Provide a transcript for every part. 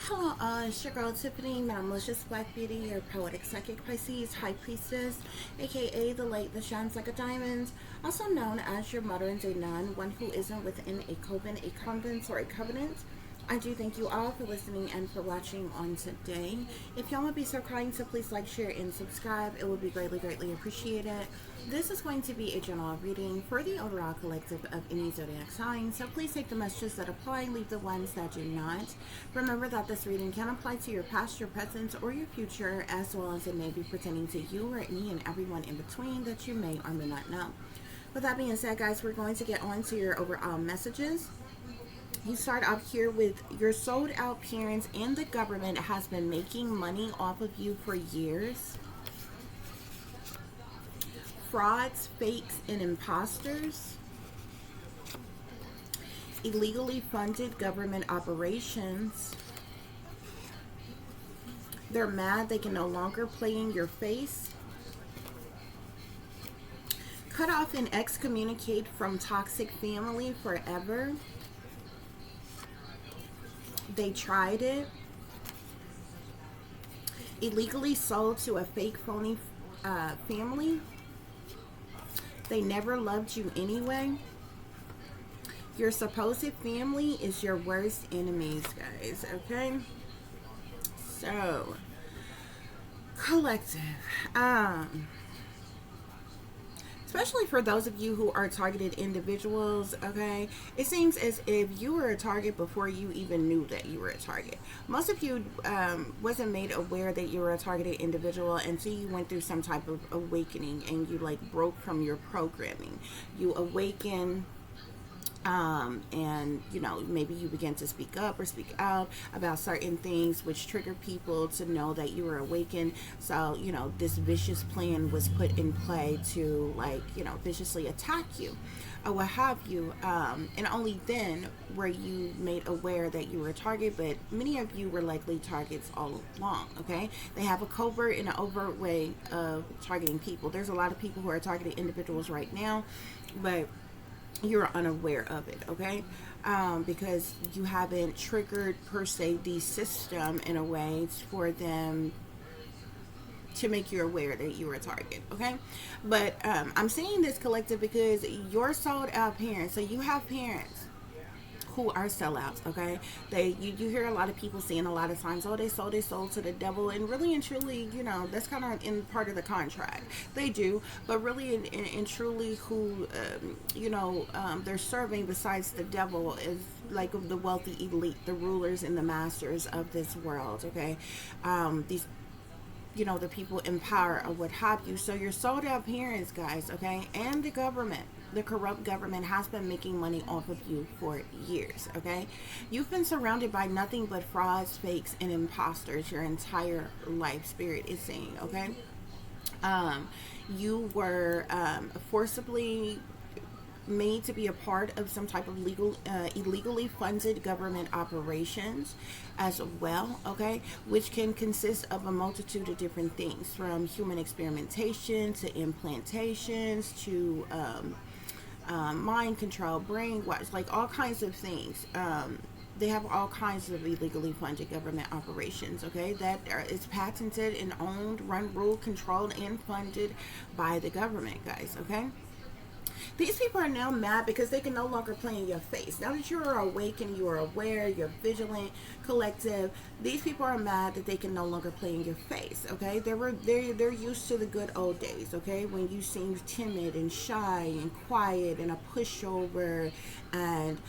Hello, it's your girl Tiffany, my malicious black beauty, your poetic psychic Pisces, high priestess, aka the light that shines like a diamond, also known as your modern day nun, one who isn't within a coven, a convent, or a covenant. I do thank you all for listening and for watching on today. If y'all would be so kind to please like, share, and subscribe, it would be greatly, greatly appreciated. This is going to be a general reading for the overall collective of any zodiac sign, so please take the messages that apply, leave the ones that do not. Remember that this reading can apply to your past, your present, or your future, as well as it may be pertaining to you or any and everyone in between that you may or may not know. With that being said, guys, we're going to get on to your overall messages. You start out here with your sold out parents and the government has been making money off of you for years. Frauds, fakes, and imposters. Illegally funded government operations. They're mad they can no longer play in your face. Cut off and excommunicate from toxic family forever. They tried it. Illegally sold to a fake phony family. They never loved you anyway. Your supposed family is your worst enemies, guys, okay? So, collective. Especially for those of you who are targeted individuals, okay, it seems as if you were a target before you even knew that you were a target. Most of you wasn't made aware that you were a targeted individual until you went through some type of awakening and you like broke from your programming. You awaken, and you know, maybe you begin to speak up or speak out about certain things which trigger people to know that you were awakened. So you know, this vicious plan was put in play to, like, you know, viciously attack you or what have you, and only then were you made aware that you were a target. But many of you were likely targets all along, okay? They have a covert and an overt way of targeting people. There's a lot of people who are targeted individuals right now, but you're unaware of it, okay? Because you haven't triggered per se the system in a way for them to make you aware that you were a target, okay? But I'm saying this, collective, because you're sold out parents. So you have parents who are sellouts, okay? You hear a lot of people saying a lot of times, oh, they sold their soul to the devil, and really and truly, you know, that's kind of in part of the contract. They do, but really and truly, who they're serving besides the devil is like the wealthy elite, the rulers and the masters of this world, okay? These, you know, the people in power or what have you. So your sold out parents, guys, okay, and the government, the corrupt government has been making money off of you for years, okay? You've been surrounded by nothing but frauds, fakes, and imposters your entire life, Spirit is saying, okay? You were forcibly made to be a part of some type of illegally funded government operations as well, okay, which can consist of a multitude of different things, from human experimentation to implantations to mind control, brainwash, like all kinds of things. They have all kinds of illegally funded government operations, okay, that is patented and owned, run, ruled, controlled, and funded by the government, guys, okay? These people are now mad because they can no longer play in your face. Now that you are awakened, you are aware, you're vigilant, collective. These people are mad that they can no longer play in your face. Okay, they're used to the good old days. Okay, when you seemed timid and shy and quiet and a pushover, and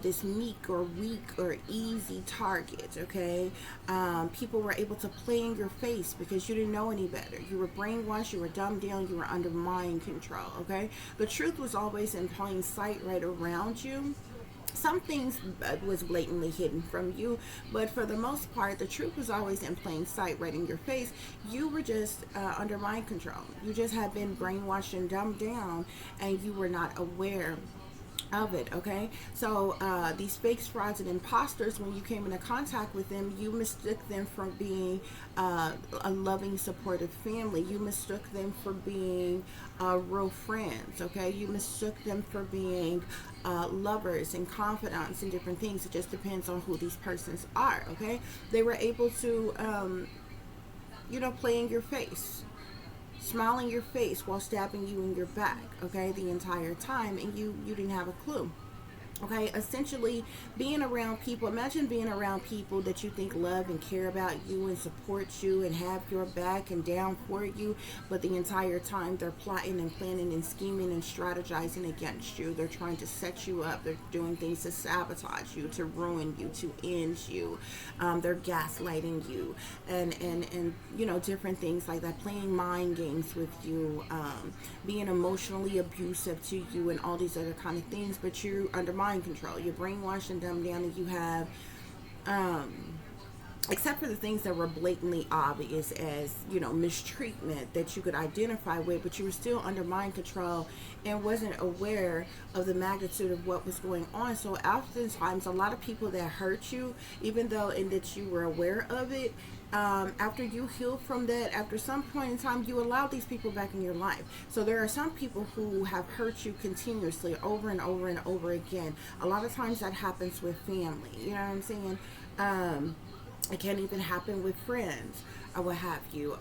this meek or weak or easy target, okay? People were able to play in your face because you didn't know any better. You were brainwashed, you were dumbed down, you were under mind control, okay? The truth was always in plain sight right around you. Some things was blatantly hidden from you, but for the most part, the truth was always in plain sight right in your face. You were just under mind control. You just had been brainwashed and dumbed down, and you were not aware of it. Okay, so these fakes, frauds, and imposters, when you came into contact with them, you mistook them for being a loving, supportive family. You mistook them for being real friends. Okay, you mistook them for being lovers and confidants and different things. It just depends on who these persons are. Okay, they were able to play in your face, smile in your face while stabbing you in your back, okay, the entire time, and you didn't have a clue. Okay, essentially being around people, imagine being around people that you think love and care about you and support you and have your back and down for you, but the entire time they're plotting and planning and scheming and strategizing against you. They're trying to set you up. They're doing things to sabotage you, to ruin you, to end you. They're gaslighting you, and different things like that, playing mind games with you, being emotionally abusive to you, and all these other kind of things. But you're under mind control. You're brainwashed and dumbed down, and you have, except for the things that were blatantly obvious as, mistreatment that you could identify with, but you were still under mind control and wasn't aware of the magnitude of what was going on. So oftentimes a lot of people that hurt you, even though in that you were aware of it, after you heal from that, after some point in time, you allow these people back in your life. So there are some people who have hurt you continuously over and over and over again. A lot of times that happens with family. You know what I'm saying? It can even happen with friends or what have you,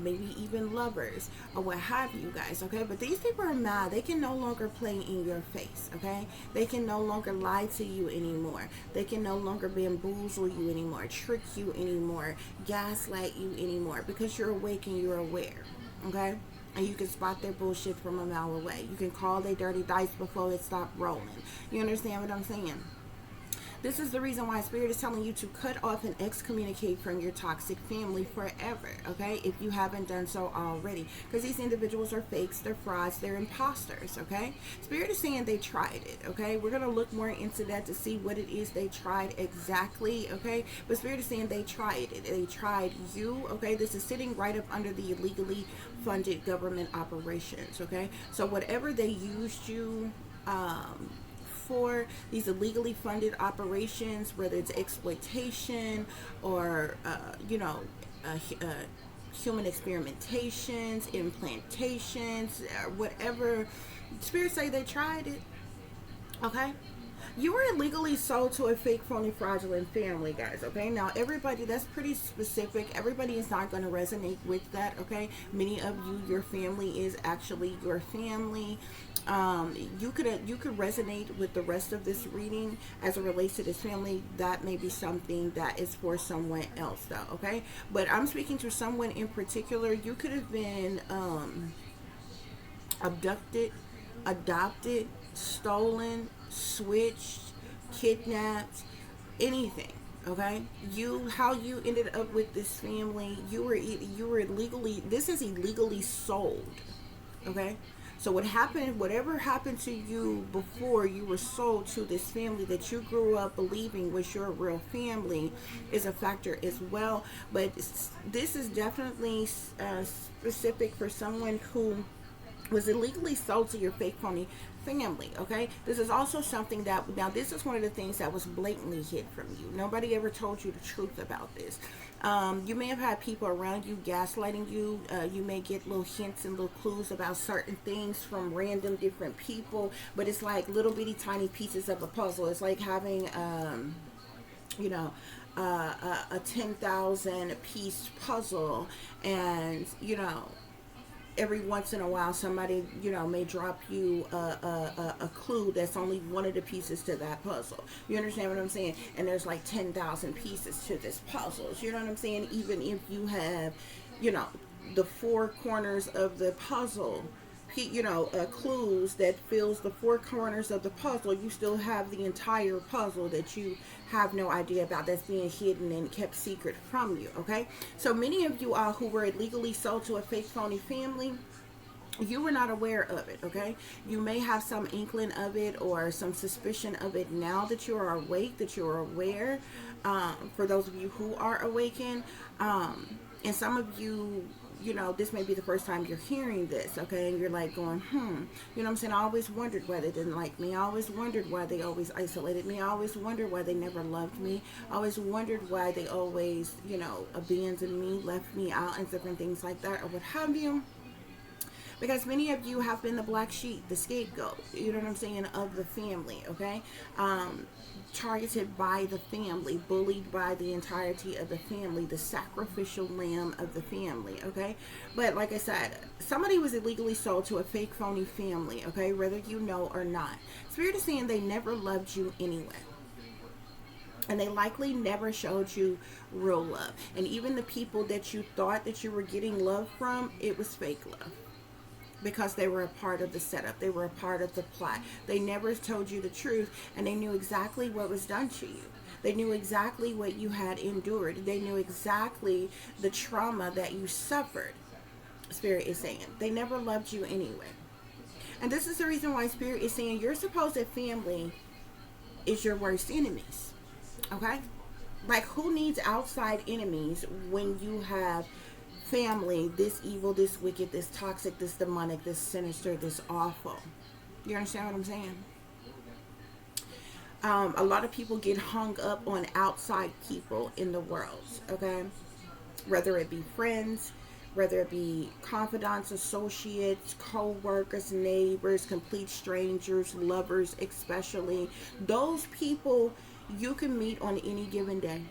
maybe even lovers or what have you, guys. Okay, but these people are mad. They can no longer play in your face. Okay, they can no longer lie to you anymore. They can no longer bamboozle you anymore, trick you anymore, gaslight you anymore, because you're awake and you're aware. Okay, and you can spot their bullshit from a mile away. You can call their dirty dice before it stopped rolling. You understand what I'm saying? This is the reason why Spirit is telling you to cut off and excommunicate from your toxic family forever, okay? If you haven't done so already. Because these individuals are fakes, they're frauds, they're imposters, okay? Spirit is saying they tried it, okay? We're going to look more into that to see what it is they tried exactly, okay? But Spirit is saying they tried it. They tried you, okay? This is sitting right up under the illegally funded government operations, okay? So whatever they used you, for these illegally funded operations, whether it's exploitation or human experimentations, implantations, whatever. Spirits say they tried it. Okay, you were illegally sold to a fake, phony, fraudulent family, guys. Okay, now everybody, that's pretty specific. Everybody is not going to resonate with that. Okay, many of you, your family is actually your family. You could resonate with the rest of this reading as it relates to this family. That may be something that is for someone else, though. Okay, but I'm speaking to someone in particular. You could have been abducted, adopted, stolen, switched, kidnapped, anything. Okay, how you ended up with this family, you were illegally, this is illegally sold. Okay, so whatever happened to you before you were sold to this family that you grew up believing was your real family is a factor as well. But this is definitely specific for someone who was illegally sold to your fake, phony family. Okay, this is also something that, now this is one of the things that was blatantly hid from you. Nobody ever told you the truth about this. You may have had people around you gaslighting you. You may get little hints and little clues about certain things from random different people, but it's like little bitty tiny pieces of a puzzle. It's like having a 10,000 piece puzzle, and every once in a while somebody may drop you a clue that's only one of the pieces to that puzzle. You understand what I'm saying? And there's like 10,000 pieces to this puzzle. You know what I'm saying? Even if you have the four corners of the puzzle, clues that fills the four corners of the puzzle, you still have the entire puzzle that you have no idea about, that's being hidden and kept secret from you. Okay, so many of you all who were illegally sold to a fake, phony family, you were not aware of it. Okay, you may have some inkling of it or some suspicion of it now that you are awake, that you are aware. For those of you who are awakened, and some of you this may be the first time you're hearing this, okay, and you're like going, you know what I'm saying? I always wondered why they didn't like me. I always wondered why they always isolated me. I always wondered why they never loved me. I always wondered why they always, abandoned me, left me out, and different things like that, or what have you. Because many of you have been the black sheep, the scapegoat, you know what I'm saying, of the family, okay? Targeted by the family, bullied by the entirety of the family, the sacrificial lamb of the family, okay? But like I said, somebody was illegally sold to a fake, phony family, okay, whether you know or not. Spirit is saying they never loved you anyway. And they likely never showed you real love. And even the people that you thought that you were getting love from, it was fake love. Because they were a part of the setup. They were a part of the plot. They never told you the truth, and they knew exactly what was done to you. They knew exactly what you had endured. They knew exactly the trauma that you suffered. Spirit is saying they never loved you anyway. And this is the reason why Spirit is saying your supposed family is your worst enemies. Okay? Like, who needs outside enemies when you have family this evil, this wicked, this toxic, this demonic, this sinister, this awful? You understand what I'm saying? A lot of people get hung up on outside people in the world, okay? Whether it be friends, whether it be confidants, associates, co-workers, neighbors, complete strangers, lovers especially. Those people you can meet on any given day,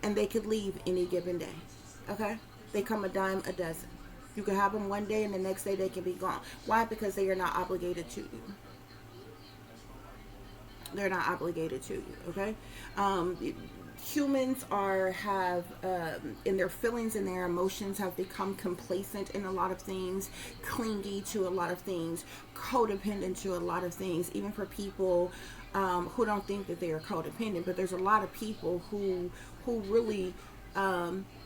and they could leave any given day, okay? They come a dime a dozen. You can have them one day and the next day they can be gone. Why? Because they are not obligated to you. They're not obligated to you, okay? Humans have in their feelings and their emotions have become complacent in a lot of things, clingy to a lot of things, codependent to a lot of things, even for people who don't think that they are codependent. But there's a lot of people who really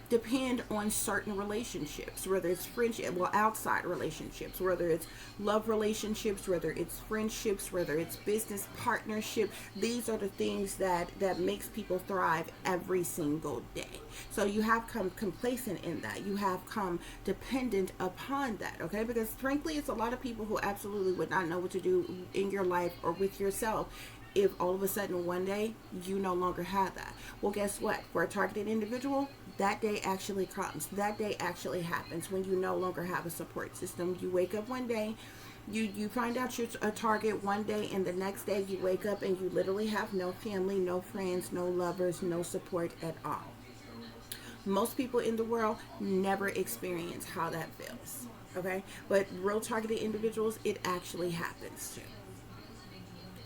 depend on certain relationships, whether it's friendship, outside relationships, whether it's love relationships, whether it's friendships, whether it's business partnership. These are the things that makes people thrive every single day. So you have come complacent in that. You have come dependent upon that, okay? Because frankly, it's a lot of people who absolutely would not know what to do in your life or with yourself if all of a sudden one day you no longer have that. Well, guess what? For a targeted individual, that day actually comes. That day actually happens when you no longer have a support system. You wake up one day, you find out you're a target one day, and the next day you wake up and you literally have no family, no friends, no lovers, no support at all. Most people in the world never experience how that feels, okay? But real targeted individuals, it actually happens to.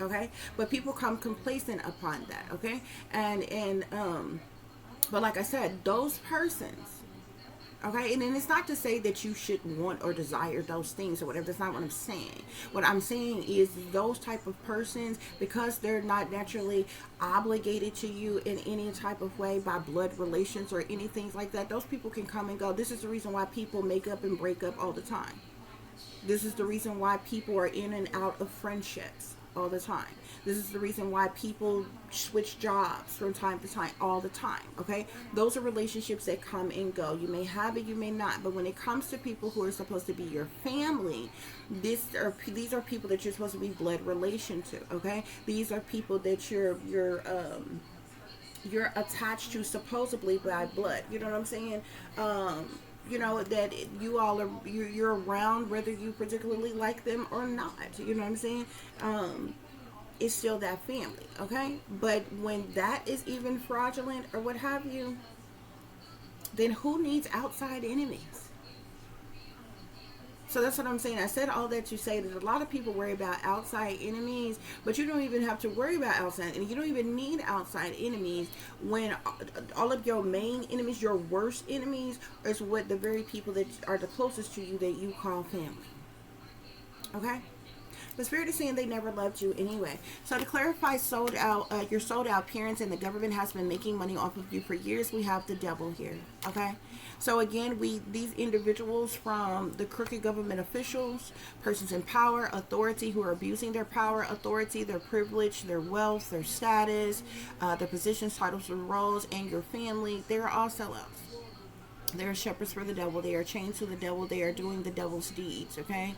Okay, but people come complacent upon that, okay? And but like I said, those persons, okay, and then it's not to say that you shouldn't want or desire those things or whatever. That's not what I'm saying. What I'm saying is those type of persons, because they're not naturally obligated to you in any type of way by blood relations or anything like that, those people can come and go. This is the reason why people make up and break up all the time. This is the reason why people are in and out of friendships all the time. This is the reason why people switch jobs from time to time all the time, okay? Those are relationships that come and go. You may have it, you may not, but when it comes to people who are supposed to be your family, these are people that you're supposed to be blood relation to, okay? These are people that you're attached to supposedly by blood. You know what I'm saying? You know, that you all are, you're around whether you particularly like them or not. You know what I'm saying? It's still that family, okay? But when that is even fraudulent or what have you, then who needs outside enemies? So that's what I'm saying. I said all that to say that a lot of people worry about outside enemies, but you don't even have to worry about outside, and you don't even need outside enemies when all of your main enemies, your worst enemies, is what the very people that are the closest to you that you call family. Okay? The Spirit is saying they never loved you anyway. So to clarify, your sold out parents and the government has been making money off of you for years. We have the devil here. Okay. So again, these individuals from the crooked government officials, persons in power, authority who are abusing their power, authority, their privilege, their wealth, their status, their positions, titles, and roles, and your family, they're all sellouts. They are shepherds for the devil. They are chained to the devil. They are doing the devil's deeds. Okay.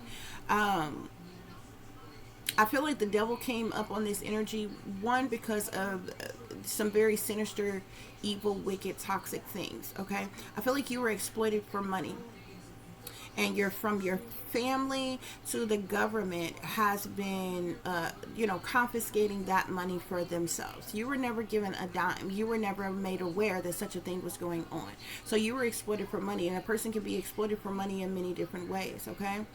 I feel like the devil came up on this energy, one, because of some very sinister, evil, wicked, toxic things. Okay. I feel like you were exploited for money, and you're from your family to the government has been confiscating that money for themselves. You were never given a dime. You were never made aware that such a thing was going on. So you were exploited for money, and a person can be exploited for money in many different ways. Okay.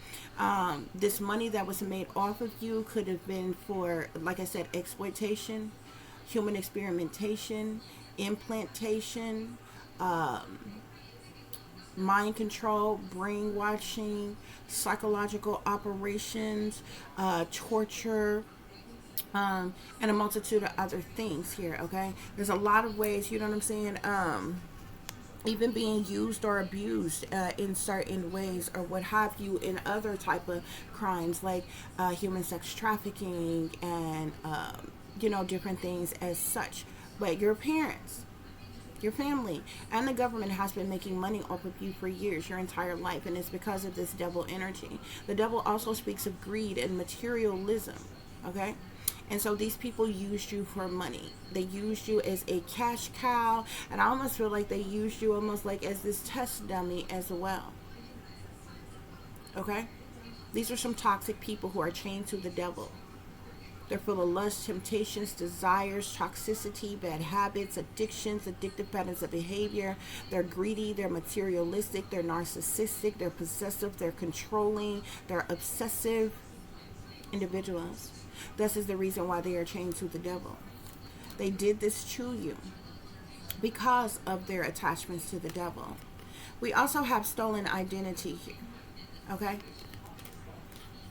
This money that was made off of you could have been for, like I said, exploitation, human experimentation, implantation, mind control, brainwashing, psychological operations, torture, and a multitude of other things here. Okay, there's a lot of ways. You know what I'm saying? Even being used or abused in certain ways, or what have you, in other type of crimes like human sex trafficking and different things as such. But your parents, your family, and the government has been making money off of you for years, your entire life, and it's because of this devil energy. The devil also speaks of greed and materialism. Okay. And so these people used you for money. They used you as a cash cow, and I almost feel like they used you almost like as this test dummy as well. Okay. These are some toxic people who are chained to the devil. They're full of lust, temptations, desires, toxicity, bad habits, addictions, addictive patterns of behavior. They're greedy, they're materialistic, they're narcissistic, they're possessive, they're controlling, they're obsessive individuals. This is the reason why they are chained to the devil. They did this to you because of their attachments to the devil. We also have stolen identity here. Okay?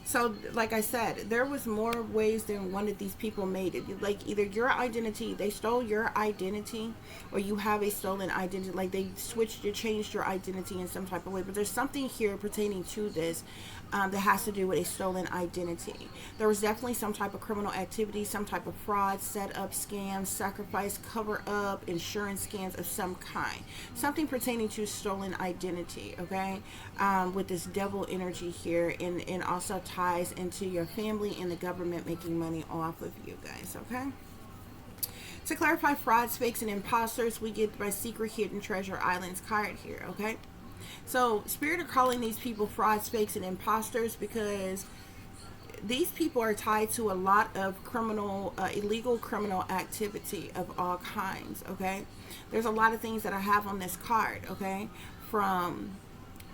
So, like I said, there was more ways than one of these people made it. Like, either your identity, they stole your identity, or you have a stolen identity. Like, they changed your identity in some type of way. But there's something here pertaining to this that has to do with a stolen identity. There was definitely some type of criminal activity, some type of fraud, set up, scam, sacrifice, cover up, insurance scams of some kind. Something pertaining to stolen identity, okay? With this devil energy here, and also ties into your family and the government making money off of you guys, okay? To clarify frauds, fakes, and imposters, we get my secret hidden treasure islands card here, okay? So Spirit are calling these people frauds, fakes, and imposters because these people are tied to a lot of illegal criminal activity of all kinds, okay? There's a lot of things that I have on this card, okay? From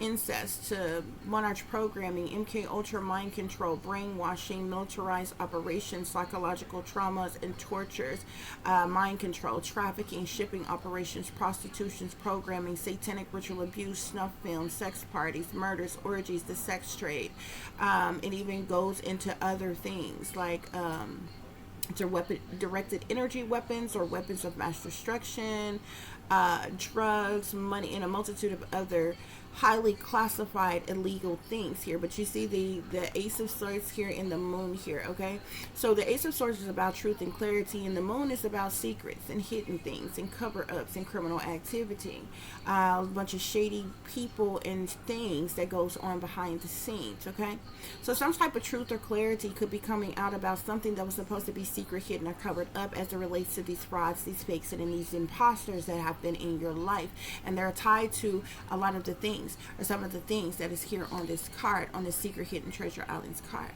incest to monarch programming, MK Ultra mind control, brainwashing, militarized operations, psychological traumas and tortures, mind control, trafficking, shipping operations, prostitutions, programming, satanic ritual abuse, snuff films, sex parties, murders, orgies, the sex trade. It even goes into other things like directed energy weapons or weapons of mass destruction, drugs, money, and a multitude of other highly classified illegal things here. But you see the Ace of Swords here and the Moon here, okay? So the Ace of Swords is about truth and clarity, and the Moon is about secrets and hidden things and cover-ups and criminal activity. A bunch of shady people and things that goes on behind the scenes, okay? So some type of truth or clarity could be coming out about something that was supposed to be secret, hidden, or covered up as it relates to these frauds, these fakes, and these imposters that have been in your life. And they're tied to a lot of the things, or some of the things that is here on this card, on the Secret Hidden Treasure Islands card.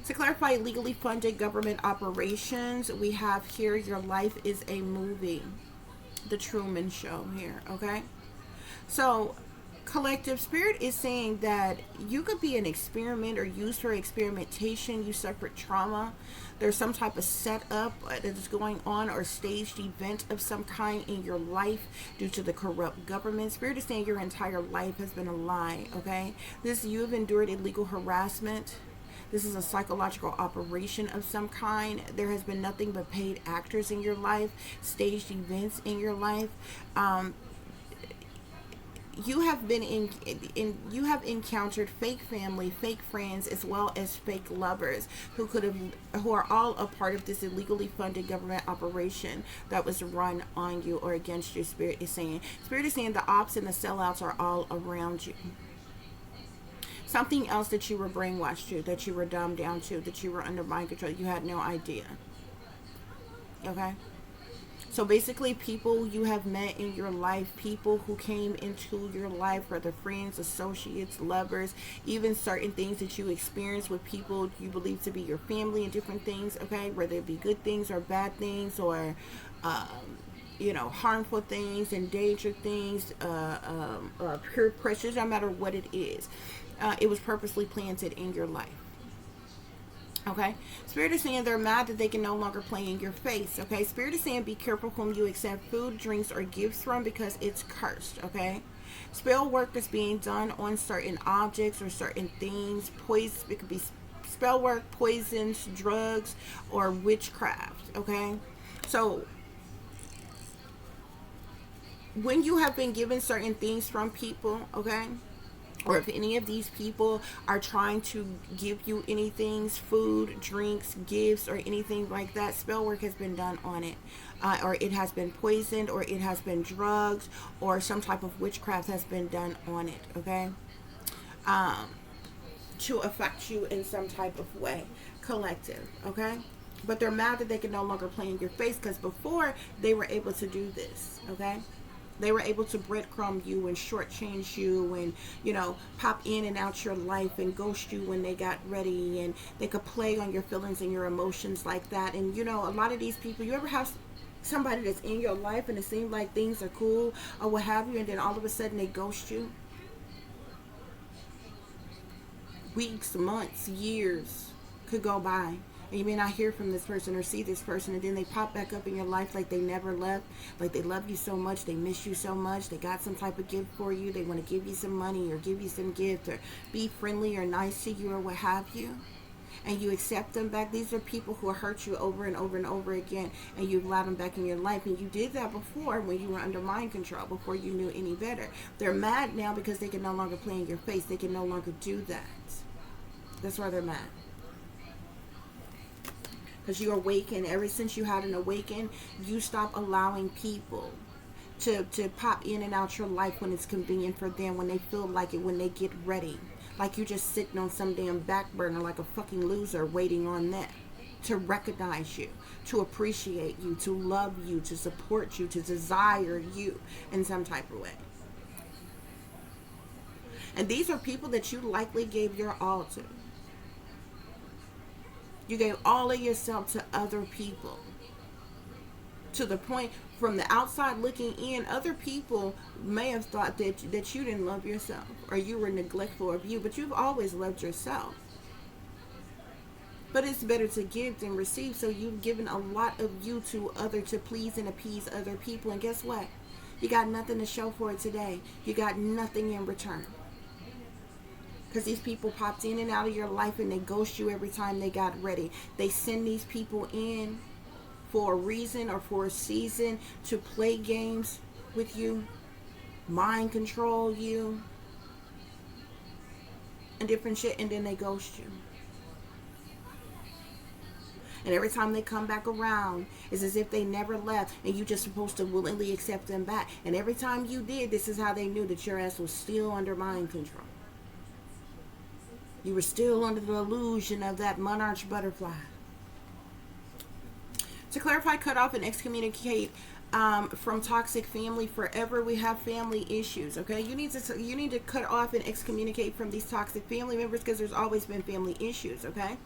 To clarify legally funded government operations, we have here, your life is a movie. The Truman Show here, okay? So collective spirit is saying that you could be an experiment or used for experimentation. You suffered trauma. There's some type of setup that is going on, or staged event of some kind in your life due to the corrupt government. Spirit is saying your entire life has been a lie, okay? You've endured illegal harassment. This is a psychological operation of some kind. There has been nothing but paid actors in your life, staged events in your life. you have been you have encountered fake family, fake friends, as well as fake lovers who are all a part of this illegally funded government operation that was run on you or against you. Spirit is saying the ops and the sellouts are all around you. Something else that you were brainwashed to, that you were dumbed down to, that you were under mind control, you had no idea. Okay. So basically, people you have met in your life, people who came into your life, whether friends, associates, lovers, even certain things that you experience with people you believe to be your family and different things, okay, whether it be good things or bad things or, harmful things, endangered things, peer pressures, no matter what it is. It was purposely planted in your life. Okay, Spirit is saying they're mad that they can no longer play in your face. Okay, Spirit is saying be careful whom you accept food, drinks, or gifts from, because it's cursed. Okay, spell work is being done on certain objects or certain things. Poison, it could be spell work, poisons, drugs, or witchcraft. Okay, so when you have been given certain things from people, okay, or if any of these people are trying to give you anything, food, drinks, gifts, or anything like that, spell work has been done on it. Or it has been poisoned, or it has been drugs, or some type of witchcraft has been done on it, okay? To affect you in some type of way, collective, okay? But they're mad that they can no longer play in your face, because before they were able to do this, okay? They were able to breadcrumb you and shortchange you and, pop in and out your life and ghost you when they got ready. And they could play on your feelings and your emotions like that. And, a lot of these people, you ever have somebody that's in your life and it seems like things are cool or what have you, and then all of a sudden they ghost you? Weeks, months, years could go by. And you may not hear from this person or see this person, and then they pop back up in your life like they never left, like they love you so much, they miss you so much, they got some type of gift for you, they want to give you some money or give you some gift or be friendly or nice to you or what have you, and you accept them back. These are people who hurt you over and over and over again, and you allowed them back in your life, and you did that before when you were under mind control, before you knew any better. They're mad now because they can no longer play in your face. They can no longer do that. That's why they're mad. Because you awaken. Ever since you had an awaken, you stop allowing people to pop in and out your life when it's convenient for them, when they feel like it, when they get ready. Like you're just sitting on some damn back burner like a fucking loser waiting on them to recognize you, to appreciate you, to love you, to support you, to desire you in some type of way. And these are people that you likely gave your all to. You gave all of yourself to other people. To the point, from the outside looking in, other people may have thought that you didn't love yourself or you were neglectful of you, but you've always loved yourself. But it's better to give than receive, so you've given a lot of you to please and appease other people, and guess what? You got nothing to show for it today. You got nothing in return. Because these people popped in and out of your life and they ghost you every time they got ready. They send these people in for a reason or for a season to play games with you, mind control you, and different shit, and then they ghost you. And every time they come back around, it's as if they never left, and you just supposed to willingly accept them back. And every time you did, this is how they knew that your ass was still under mind control. You were still under the illusion of that monarch butterfly. To clarify, cut off, and excommunicate from toxic family forever. We have family issues, okay? You need to cut off and excommunicate from these toxic family members, because there's always been family issues, okay?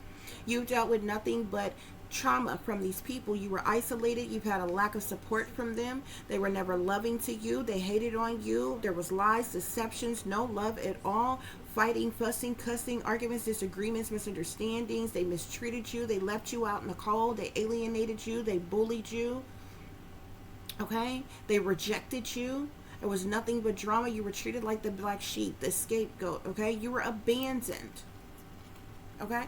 You've dealt with nothing but trauma from these people. You were isolated. You've had a lack of support from them. They were never loving to you. They hated on you. There was lies, deceptions, no love at all. Fighting, fussing, cussing, arguments, disagreements, misunderstandings. They mistreated you. They left you out in the cold. They alienated you. They bullied you. Okay? They rejected you. It was nothing but drama. You were treated like the black sheep, the scapegoat. Okay? You were abandoned. Okay?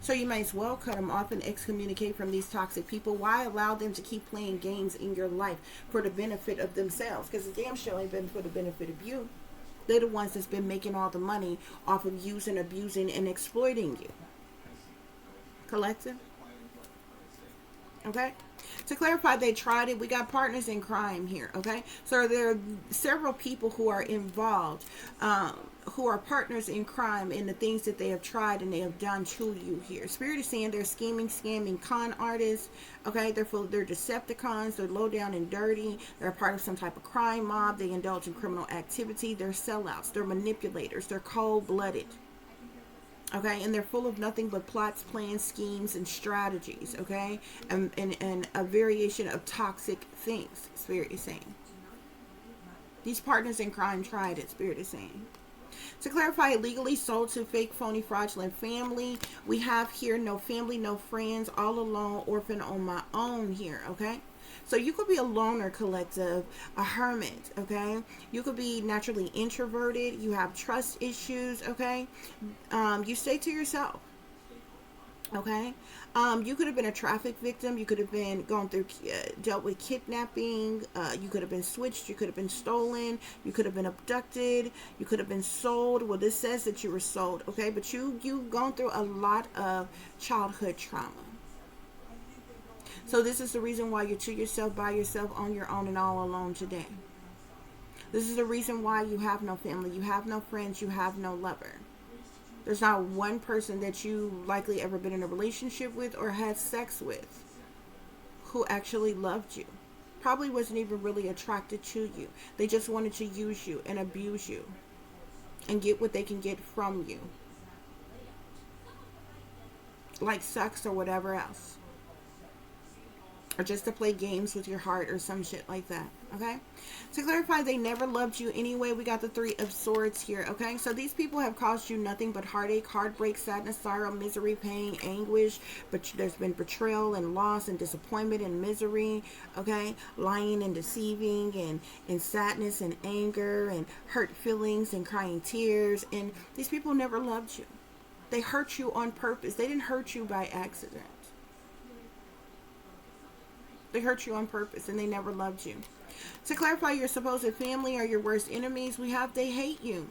So you might as well cut them off and excommunicate from these toxic people. Why allow them to keep playing games in your life for the benefit of themselves? Because the damn show ain't been for the benefit of you. They're the ones that's been making all the money off of using, abusing, and exploiting you. Collective. Okay? To clarify, they tried it. We got partners in crime here, okay? So there are several people who are involved, who are partners in crime in the things that they have tried and they have done to you here. Spirit is saying they're scheming, scamming con artists, okay? They're Decepticons, they're low down and dirty, they're part of some type of crime mob, they indulge in criminal activity, they're sellouts, they're manipulators, they're cold-blooded. Okay, and they're full of nothing but plots, plans, schemes, and strategies, okay? And a variation of toxic things, Spirit is saying. These partners in crime tried it, Spirit is saying. To clarify, illegally sold to fake, phony, fraudulent family. We have here no family, no friends, all alone, orphan on my own here, okay? So you could be a loner, collective, a hermit, okay? You could be naturally introverted. You have trust issues, okay? You stay to yourself, okay? You could have been a traffic victim. You could have been going through, dealt with kidnapping. You could have been switched. You could have been stolen. You could have been abducted. You could have been sold. Well, this says that you were sold, okay? But you've gone through a lot of childhood trauma. So this is the reason why you're to yourself, by yourself, on your own, and all alone today. This is the reason why you have no family, you have no friends, you have no lover. There's not one person that you likely ever been in a relationship with or had sex with who actually loved you. Probably wasn't even really attracted to you. They just wanted to use you and abuse you and get what they can get from you. Like sex or whatever else. Or just to play games with your heart or some shit like that, okay? To clarify, they never loved you anyway. We got the Three of Swords here, okay? So these people have caused you nothing but heartache, heartbreak, sadness, sorrow, misery, pain, anguish. But there's been betrayal and loss and disappointment and misery, okay? Lying and deceiving and sadness and anger and hurt feelings and crying tears. And these people never loved you. They hurt you on purpose. They didn't hurt you by accident. They hurt you on purpose and they never loved you. To clarify, your supposed family are your worst enemies. We have they hate you.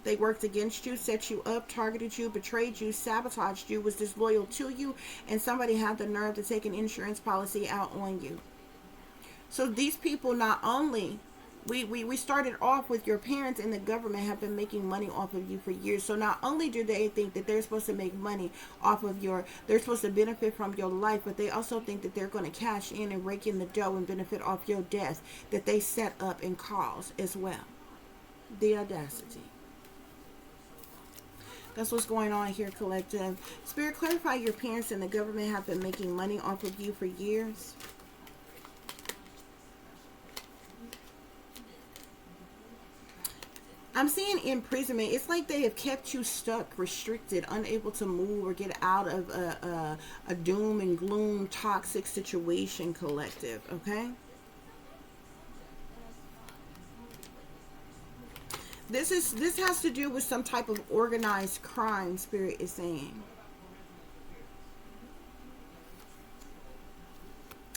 They worked against you, set you up, targeted you, betrayed you, sabotaged you, was disloyal to you, and somebody had the nerve to take an insurance policy out on you. So these people not only... We started off with your parents and the government have been making money off of you for years. So not only do they think that they're supposed to make money off of they're supposed to benefit from your life, but they also think that they're going to cash in and rake in the dough and benefit off your death that they set up and cause as well. The audacity. That's what's going on here, collective. Spirit, clarify, your parents and the government have been making money off of you for years. I'm seeing imprisonment. It's like they have kept you stuck, restricted, unable to move or get out of a doom and gloom, toxic situation, collective, okay? This has to do with some type of organized crime, Spirit is saying.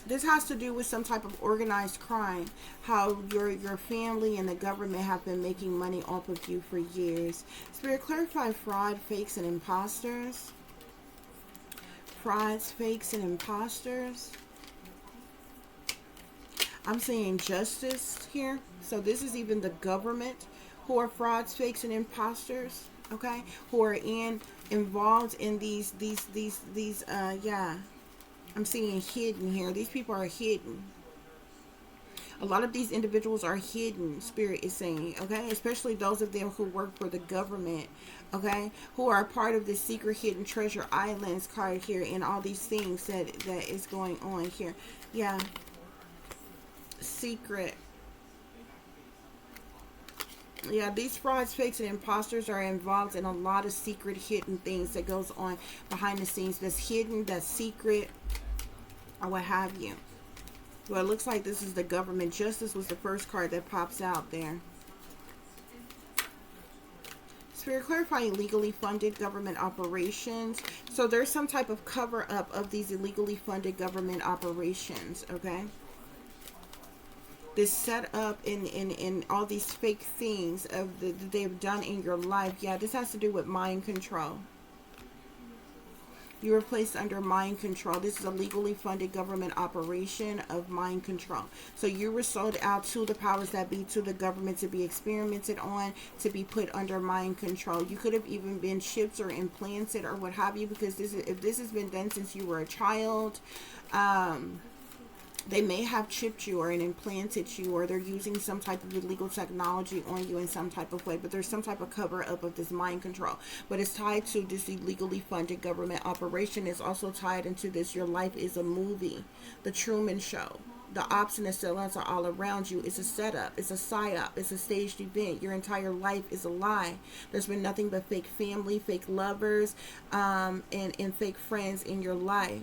This has to do with some type of organized crime. How your family and the government have been making money off of you for years. Spirit, clarify fraud, fakes, and imposters. Frauds, fakes, and imposters. I'm seeing justice here. So this is even the government who are frauds, fakes, and imposters. Okay, who are involved in these yeah. I'm seeing hidden here. These people are hidden. A lot of these individuals are hidden, Spirit is saying, okay? Especially those of them who work for the government, okay? Who are part of the secret hidden treasure islands card here and all these things that is going on here. Yeah. Secret. Yeah, these frauds, fakes, and imposters are involved in a lot of secret hidden things that goes on behind the scenes. That's hidden, that's secret, or what have you. Well, it looks like this is the government. Justice was the first card that pops out there. Spirit, clarifying illegally funded government operations. So there's some type of cover up of these illegally funded government operations, okay? This set up in all these fake things that they've done in your life. Yeah, this has to do with mind control. You were placed under mind control. This is a legally funded government operation of mind control. So you were sold out to the powers that be, to the government, to be experimented on, to be put under mind control. You could have even been chipped or implanted or what have you, because if this has been done since you were a child, they may have chipped you or implanted you, or they're using some type of illegal technology on you in some type of way. But there's some type of cover up of this mind control. But it's tied to this illegally funded government operation. It's also tied into this, your life is a movie, the Truman Show. The ops and the sellouts are all around you. It's a setup. It's a psyop. It's a staged event. Your entire life is a lie. There's been nothing but fake family, fake lovers, and fake friends in your life.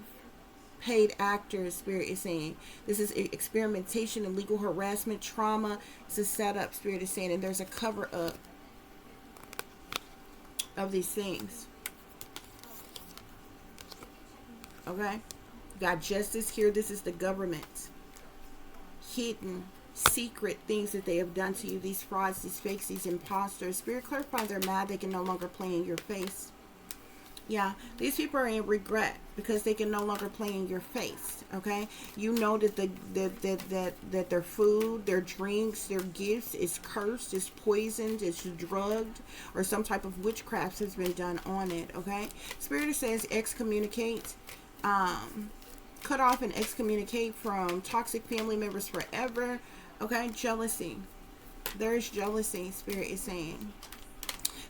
Paid actors, Spirit is saying. This is experimentation, illegal harassment, trauma. It's a setup, Spirit is saying. And there's a cover up of these things. Okay? You got justice here. This is the government. Hidden, secret things that they have done to you. These frauds, these fakes, these imposters. Spirit, clarify they're mad they can no longer play in your face. Yeah, these people are in regret because they can no longer play in your face. Okay, you know that that their food, their drinks, their gifts is cursed, is poisoned, is drugged, or some type of witchcraft has been done on it. Okay, Spirit says excommunicate, cut off and excommunicate from toxic family members forever. Okay, jealousy. There is jealousy, Spirit is saying.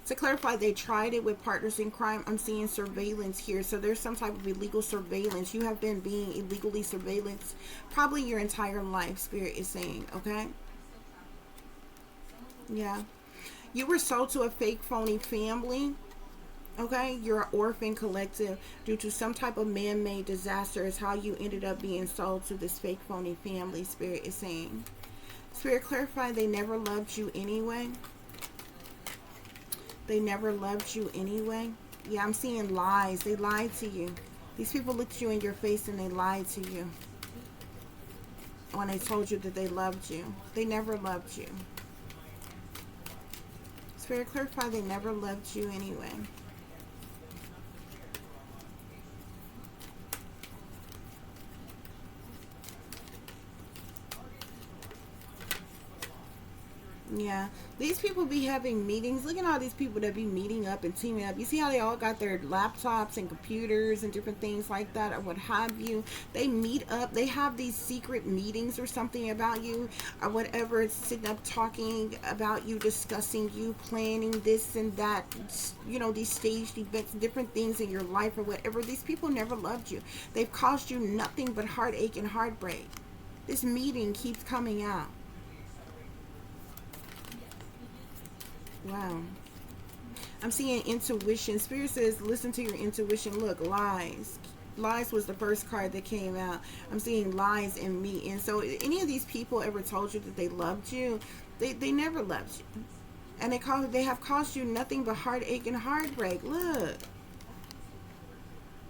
To clarify, they tried it with partners in crime. I'm seeing surveillance here. So there's some type of illegal surveillance. You have been being illegally surveillanced probably your entire life, Spirit is saying. Okay? Yeah. You were sold to a fake, phony family. Okay? You're an orphan collective due to some type of man-made disaster is how you ended up being sold to this fake, phony family, Spirit is saying. Spirit, clarify they never loved you anyway. They never loved you anyway. Yeah, I'm seeing lies. They lied to you. These people looked you in your face and they lied to you when they told you that they loved you. They never loved you. Spirit, clarify they never loved you anyway. Yeah, these people be having meetings. Look at all these people that be meeting up and teaming up. You see how they all got their laptops and computers and different things like that, or what have you. They meet up. They have these secret meetings or something about you, or whatever. It's sitting up talking about you, discussing you, planning this and that. You know, these staged events, different things in your life or whatever. These people never loved you. They've caused you nothing but heartache and heartbreak. This meeting keeps coming out. Wow. I'm seeing intuition. Spirit says, listen to your intuition. Look, lies. Lies was the first card that came out. I'm seeing lies in me. And so any of these people ever told you that they loved you, they never loved you. And they have caused you nothing but heartache and heartbreak. Look.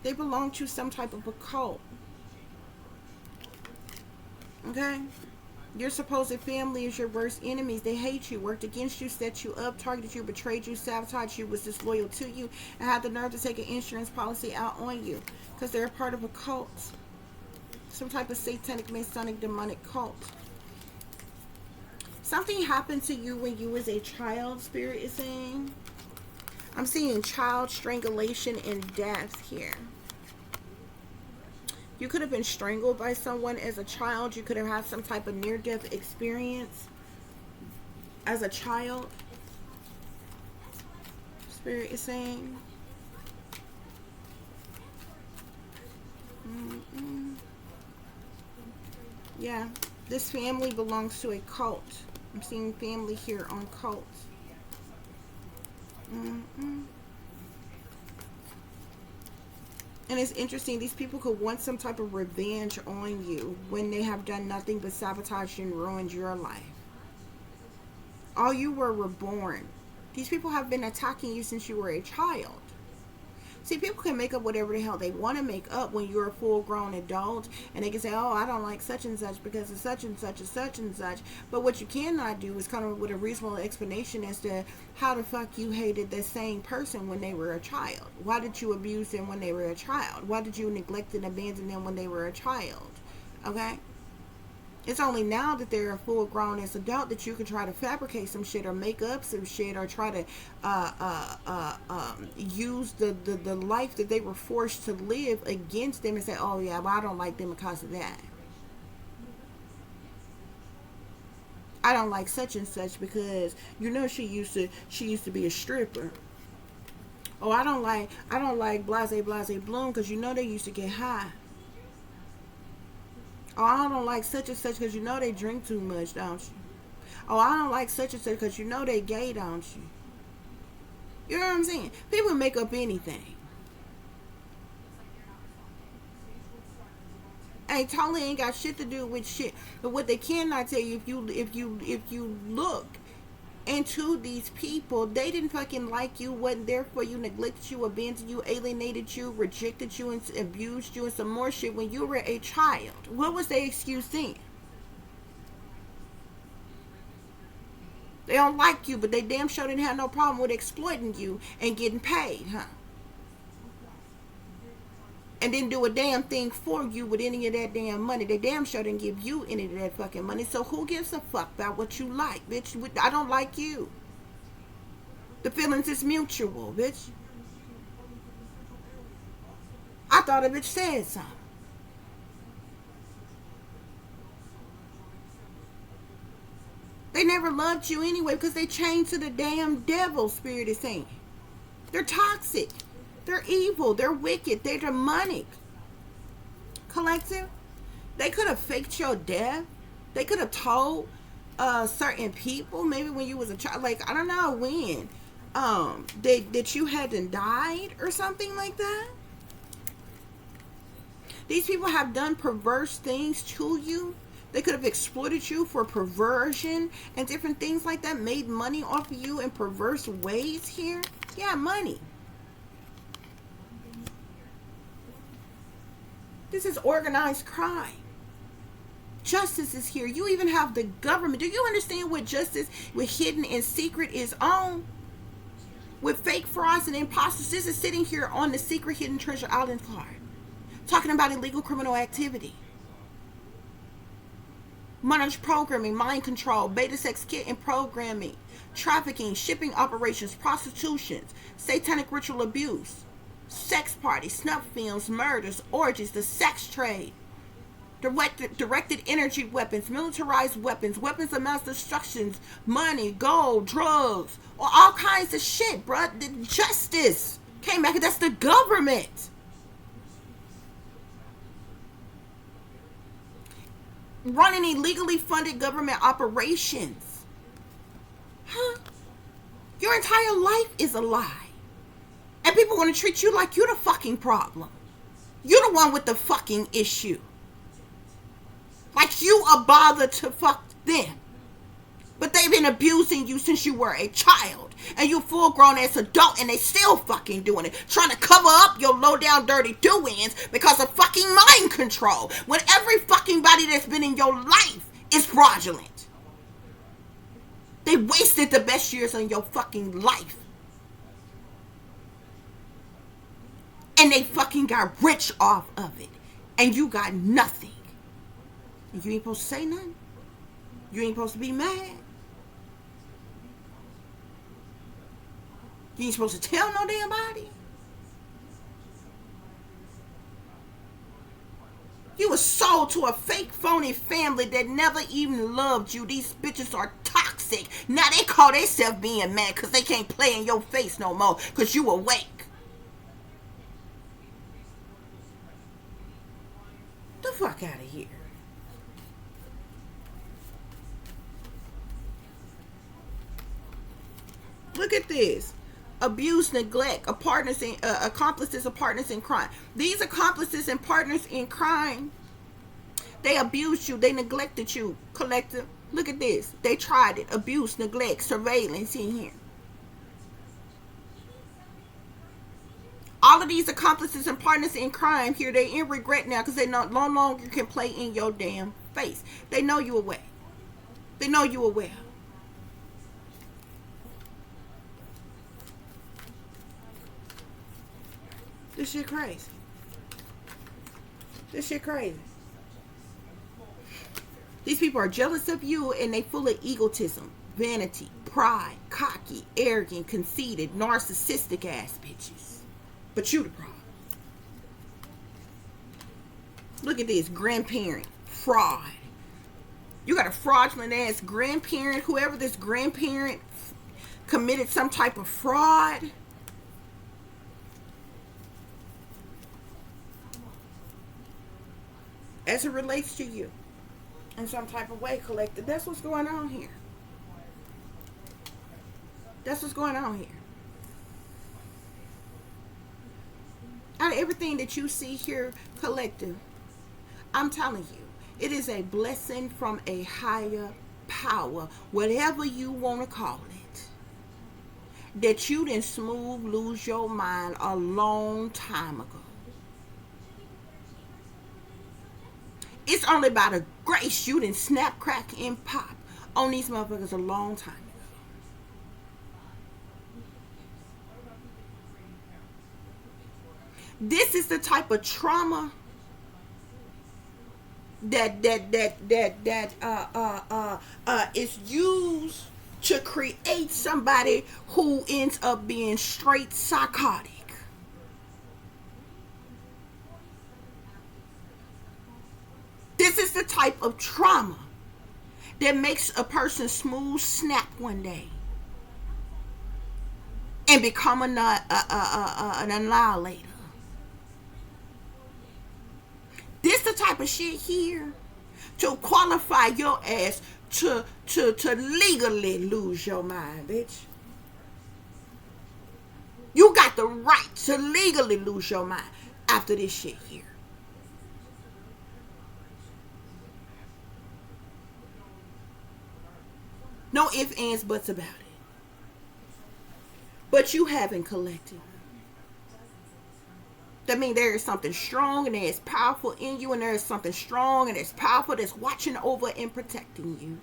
They belong to some type of occult. Okay? Your supposed family is your worst enemies. They hate you, worked against you, set you up, targeted you, betrayed you, sabotaged you, was disloyal to you, and had the nerve to take an insurance policy out on you because they're a part of a cult. Some type of satanic, masonic, demonic cult. Something happened to you when you was a child, Spirit is saying. I'm seeing child strangulation and death here. You could have been strangled by someone as a child. You could have had some type of near-death experience as a child. Spirit is saying. Yeah. This family belongs to a cult. I'm seeing family here on cult. And it's interesting, these people could want some type of revenge on you when they have done nothing but sabotage and ruined your life. All you were reborn These people have been attacking you since you were a child. See, people can make up whatever the hell they want to make up when you're a full-grown adult, and they can say, oh, I don't like such and such because of such and such and such and such. But what you cannot do is come up with a reasonable explanation as to how the fuck you hated the same person when they were a child. Why did you abuse them when they were a child? Why did you neglect and abandon them when they were a child? Okay? It's only now that they're a full-grown as adult that you can try to fabricate some shit or make up some shit or try to use the life that they were forced to live against them and say, oh yeah, well, I don't like them because of that. I don't like such and such because she used to be a stripper. Oh, I don't like blase bloom because they used to get high. Oh, I don't like such and such because they drink too much, don't you? Oh, I don't like such and such because they gay, don't you? You know what I'm saying? People make up anything. And totally ain't got shit to do with shit. But what they cannot tell you, if you look into these people, they didn't fucking like you, wasn't there for you, neglected you, abandoned you, alienated you, rejected you, and abused you, and some more shit when you were a child. What was their excuse then? They don't like you, but they damn sure didn't have no problem with exploiting you and getting paid, huh? And didn't do a damn thing for you with any of that damn money. They damn sure didn't give you any of that fucking money. So who gives a fuck about what you like, bitch? I don't like you. The feelings is mutual, bitch. I thought a bitch said something. They never loved you anyway because they chained to the damn devil, Spirit is saying. They're toxic. They're evil. They're wicked. They're demonic. Collective. They could have faked your death. They could have told certain people, maybe when you was a child, like, I don't know when, that you hadn't died or something like that. These people have done perverse things to you. They could have exploited you for perversion and different things like that, made money off of you in perverse ways here. Yeah, money. This is organized crime. Justice is here. You even have the government. Do you understand what justice with hidden and secret is on? With fake frauds and imposters. This is sitting here on the secret hidden treasure island card. Talking about illegal criminal activity. Money programming, mind control, beta sex kit and programming, trafficking, shipping operations, prostitutions, satanic ritual abuse, sex parties, snuff films, murders, orgies, the sex trade, directed energy weapons, militarized weapons, weapons of mass destruction, money, gold, drugs, all kinds of shit, bruh. The justice came back, and that's the government. Running illegally funded government operations. Huh? Your entire life is a lie. And people want to treat you like you're the fucking problem. You're the one with the fucking issue. Like you a bother to fuck them. But they've been abusing you since you were a child. And you full grown as adult and they still fucking doing it. Trying to cover up your low down dirty do-ins because of fucking mind control. When every fucking body that's been in your life is fraudulent. They wasted the best years of your fucking life. And they fucking got rich off of it. And you got nothing. And you ain't supposed to say nothing. You ain't supposed to be mad. You ain't supposed to tell no damn body. You was sold to a fake phony family that never even loved you. These bitches are toxic. Now they call themselves being mad because they can't play in your face no more because you awake. The fuck out of here. Look at this. Abuse, neglect, accomplices of partners in crime. These accomplices and partners in crime, they abused you, they neglected you, collective. Look at this. They tried it. Abuse, neglect, surveillance in here. All of these accomplices and partners in crime here, they in regret now because they no longer can play in your damn face. They know you away. They know you aware. This shit crazy. This shit crazy. These people are jealous of you and they full of egotism, vanity, pride, cocky, arrogant, conceited, narcissistic ass bitches. But you the problem. Look at this, grandparent, fraud. You got a fraudulent ass grandparent. Whoever this grandparent committed some type of fraud. As it relates to you. In some type of way, collected. That's what's going on here. That's what's going on here. Out of everything that you see here, collective, I'm telling you, it is a blessing from a higher power, whatever you want to call it, that you didn't smooth lose your mind a long time ago. It's only by the grace you didn't snap, crack, and pop on these motherfuckers a long time ago. This is the type of trauma that is used to create somebody who ends up being straight psychotic. This is the type of trauma that makes a person smooth snap one day and become an annihilator. This the type of shit here to qualify your ass to legally lose your mind, bitch. You got the right to legally lose your mind after this shit here. No ifs, ands, buts about it. But you haven't collected. That means there is something strong and there is powerful in you, and there is something strong and there's powerful that's watching over and protecting you.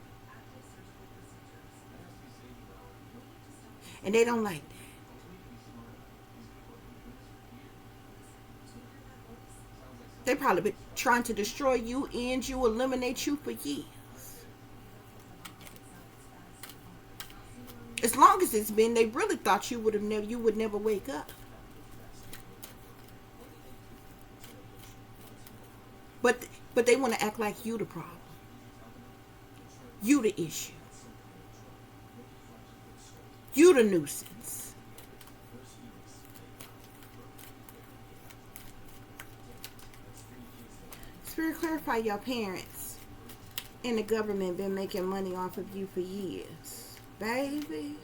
And they don't like that. They probably been trying to destroy you, end you, eliminate you for years. As long as it's been, they really thought you would never wake up. But they want to act like you the problem. You the issue. You the nuisance. Spirit, clarify your parents and the government been making money off of you for years. Baby.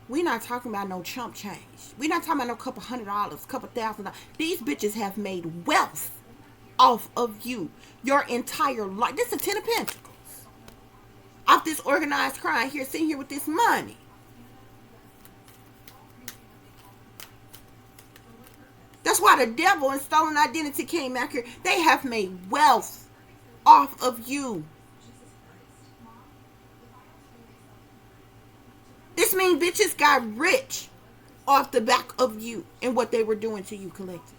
We not talking about no chump change. We not talking about no couple $100, couple $1,000. These bitches have made wealth off of you your entire life. This is a 10 of Pentacles. Off this organized crime here, sitting here with this money. That's why the devil and stolen identity came out here. They have made wealth off of you. This means bitches got rich off the back of you and what they were doing to you collectively.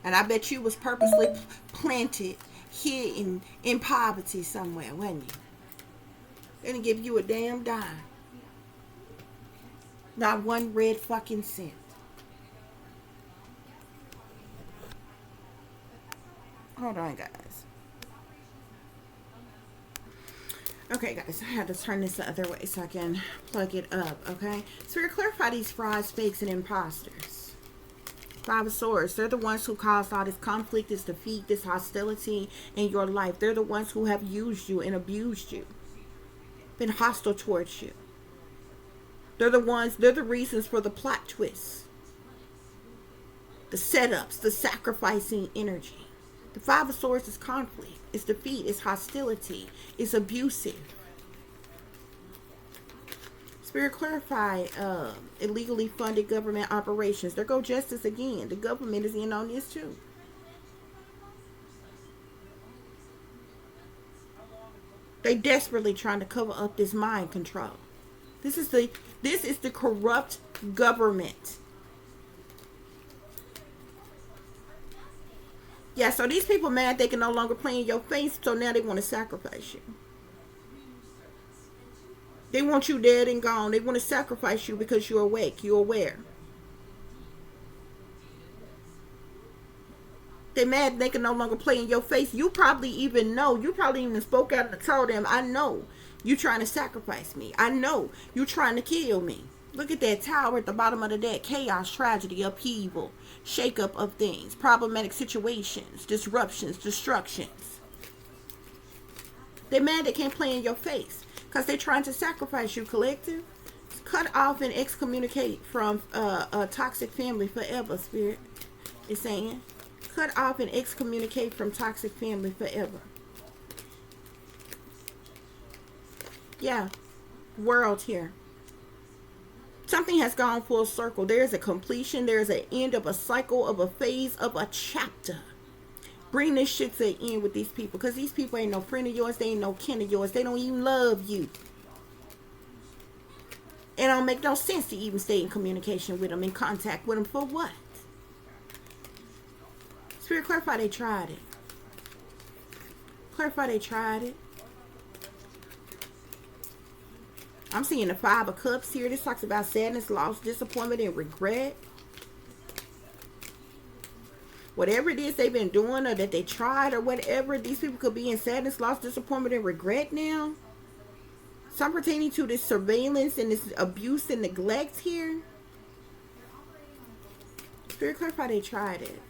And I bet you was purposely planted here in poverty somewhere, wasn't you? They didn't give you a damn dime. Not one red fucking cent. Hold on, guys. Okay, guys, I had to turn this the other way so I can plug it up, okay? So we're clarify these frauds, fakes, and imposters. Five of Swords. They're the ones who caused all this conflict, this defeat, this hostility in your life. They're the ones who have used you and abused you. Been hostile towards you. They're the reasons for the plot twists. The setups, the sacrificing energy. The Five of Swords is conflict. It's defeat. It's hostility. It's abusive. Spirit clarify illegally funded government operations. There go justice again. The government is in on this too. They desperately trying to cover up this mind control. This is the corrupt government. Yeah, so these people mad they can no longer play in your face, so now they want to sacrifice you. They want you dead and gone. They want to sacrifice you because you're awake. You're aware. They mad they can no longer play in your face. You probably even know. You probably even spoke out and told them, I know you trying to sacrifice me. I know you trying to kill me. Look at that tower at the bottom of the deck. Chaos, tragedy, upheaval, shakeup of things, problematic situations, disruptions, destructions. They mad they can't play in your face because they're trying to sacrifice you, collective. Cut off and excommunicate from a toxic family forever, Spirit is saying. Cut off and excommunicate from toxic family forever. Yeah. World here. Something has gone full circle. There's a completion. There's an end of a cycle, of a phase, of a chapter. Bring this shit to an end with these people. Because these people ain't no friend of yours. They ain't no kin of yours. They don't even love you. It don't make no sense to even stay in communication with them, in contact with them. For what? Spirit, clarify they tried it. Clarify they tried it. I'm seeing the Five of Cups here. This talks about sadness, loss, disappointment, and regret. Whatever it is they've been doing or that they tried or whatever, these people could be in sadness, loss, disappointment, and regret now. Some pertaining to this surveillance and this abuse and neglect here. Spirit, clarify they tried it.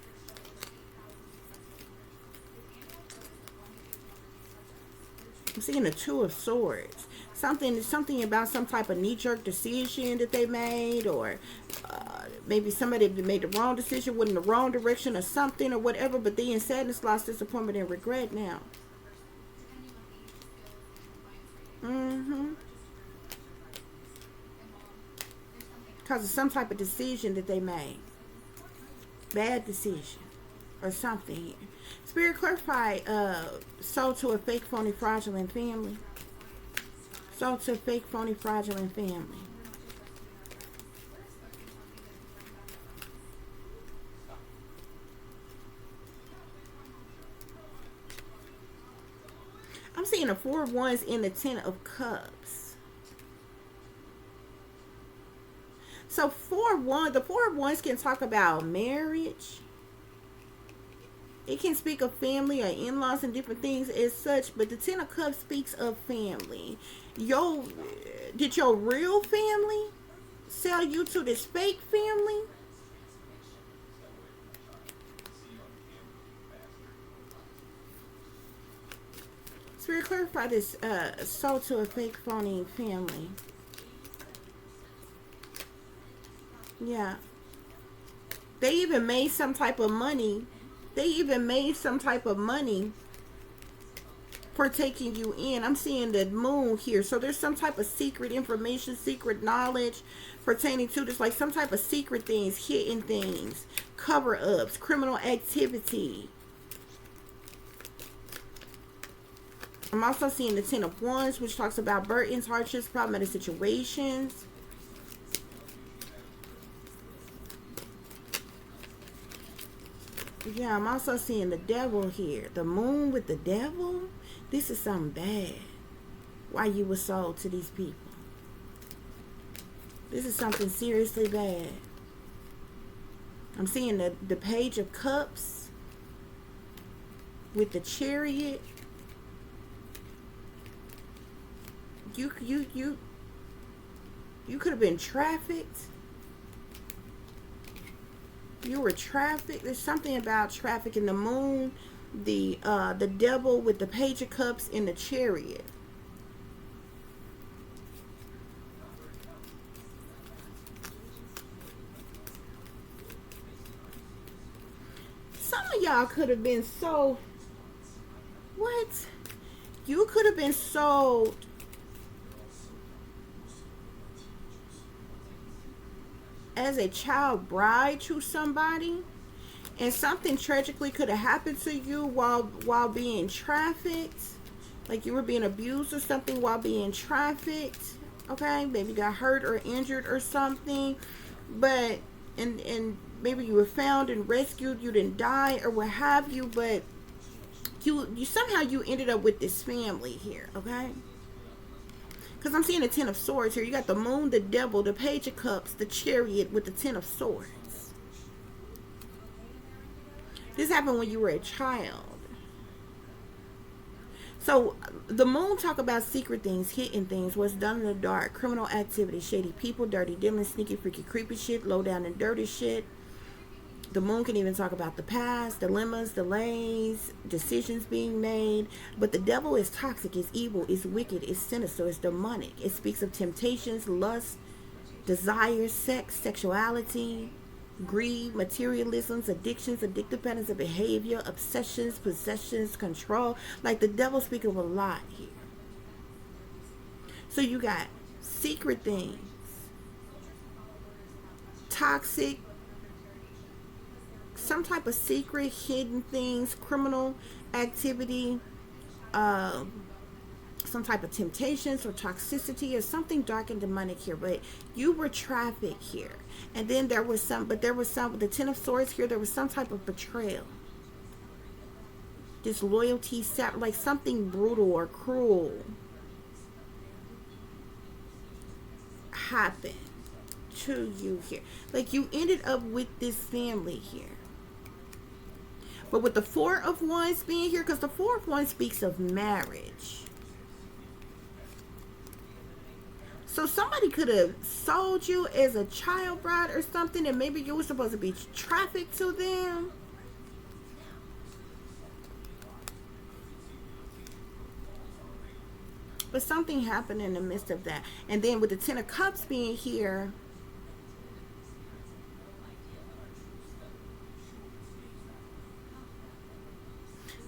I'm seeing the Two of Swords. Something about some type of knee-jerk decision that they made, or maybe somebody made the wrong decision, went in the wrong direction or something or whatever, but they in sadness, loss, disappointment, and regret now. Because of some type of decision that they made. Bad decision or something here. Spirit, clarify sold to a fake, phony, fraudulent family. Sold to a fake, phony, fraudulent family. I'm seeing the Four of Wands in the Ten of Cups. So the Four of Wands can talk about marriage. It can speak of family or in-laws and different things as such, but the Ten of Cups speaks of family. Did your real family sell you to this fake family? Spirit, clarify this sold to a fake, phony family. Yeah. They even made some type of money. They even made some type of money for taking you in. I'm seeing the moon here. So there's some type of secret information, secret knowledge pertaining to this. Like some type of secret things, hidden things, cover-ups, criminal activity. I'm also seeing the Ten of Wands, which talks about burdens, hardships, problematic situations. Yeah, I'm also seeing the Devil here. The moon with the Devil. This is something bad. Why you were sold to these people. This is something seriously bad. I'm seeing the Page of Cups with the Chariot. You could have been trafficked. You were trafficked. There's something about trafficking. The moon, the Devil with the Page of Cups in the Chariot. Some of of y'all could have been sold. What? You could have been sold as a child bride to somebody, and something tragically could have happened to you while being trafficked. Like you were being abused or something while being trafficked. Okay, maybe got hurt or injured or something, but and maybe you were found and rescued. You didn't die or what have you, but you somehow you ended up with this family here. Okay, because I'm seeing the Ten of Swords here. You got the Moon, the Devil, the Page of Cups, the Chariot with the Ten of Swords. This happened when you were a child. So the Moon talk about secret things, hidden things, what's done in the dark, criminal activity, shady people, dirty demons, sneaky, freaky, creepy shit, low down and dirty shit. The Moon can even talk about the past, dilemmas, delays, decisions being made. But the Devil is toxic, is evil, is wicked, is sinister, is demonic. It speaks of temptations, lust, desires, sex, sexuality, greed, materialisms, addictions, addictive patterns of behavior, obsessions, possessions, control. Like the Devil speaking of a lot here. So you got secret things, toxic, some type of secret, hidden things, criminal activity, some type of temptations or toxicity or something dark and demonic here. But you were trafficked here. And then there was some, with the Ten of Swords here, there was some type of betrayal. Disloyalty, like something brutal or cruel happened to you here. Like you ended up with this family here. But with the Four of Wands being here, because the Four of Wands speaks of marriage. So somebody could have sold you as a child bride or something, and maybe you were supposed to be trafficked to them. But something happened in the midst of that. And then with the Ten of Cups being here,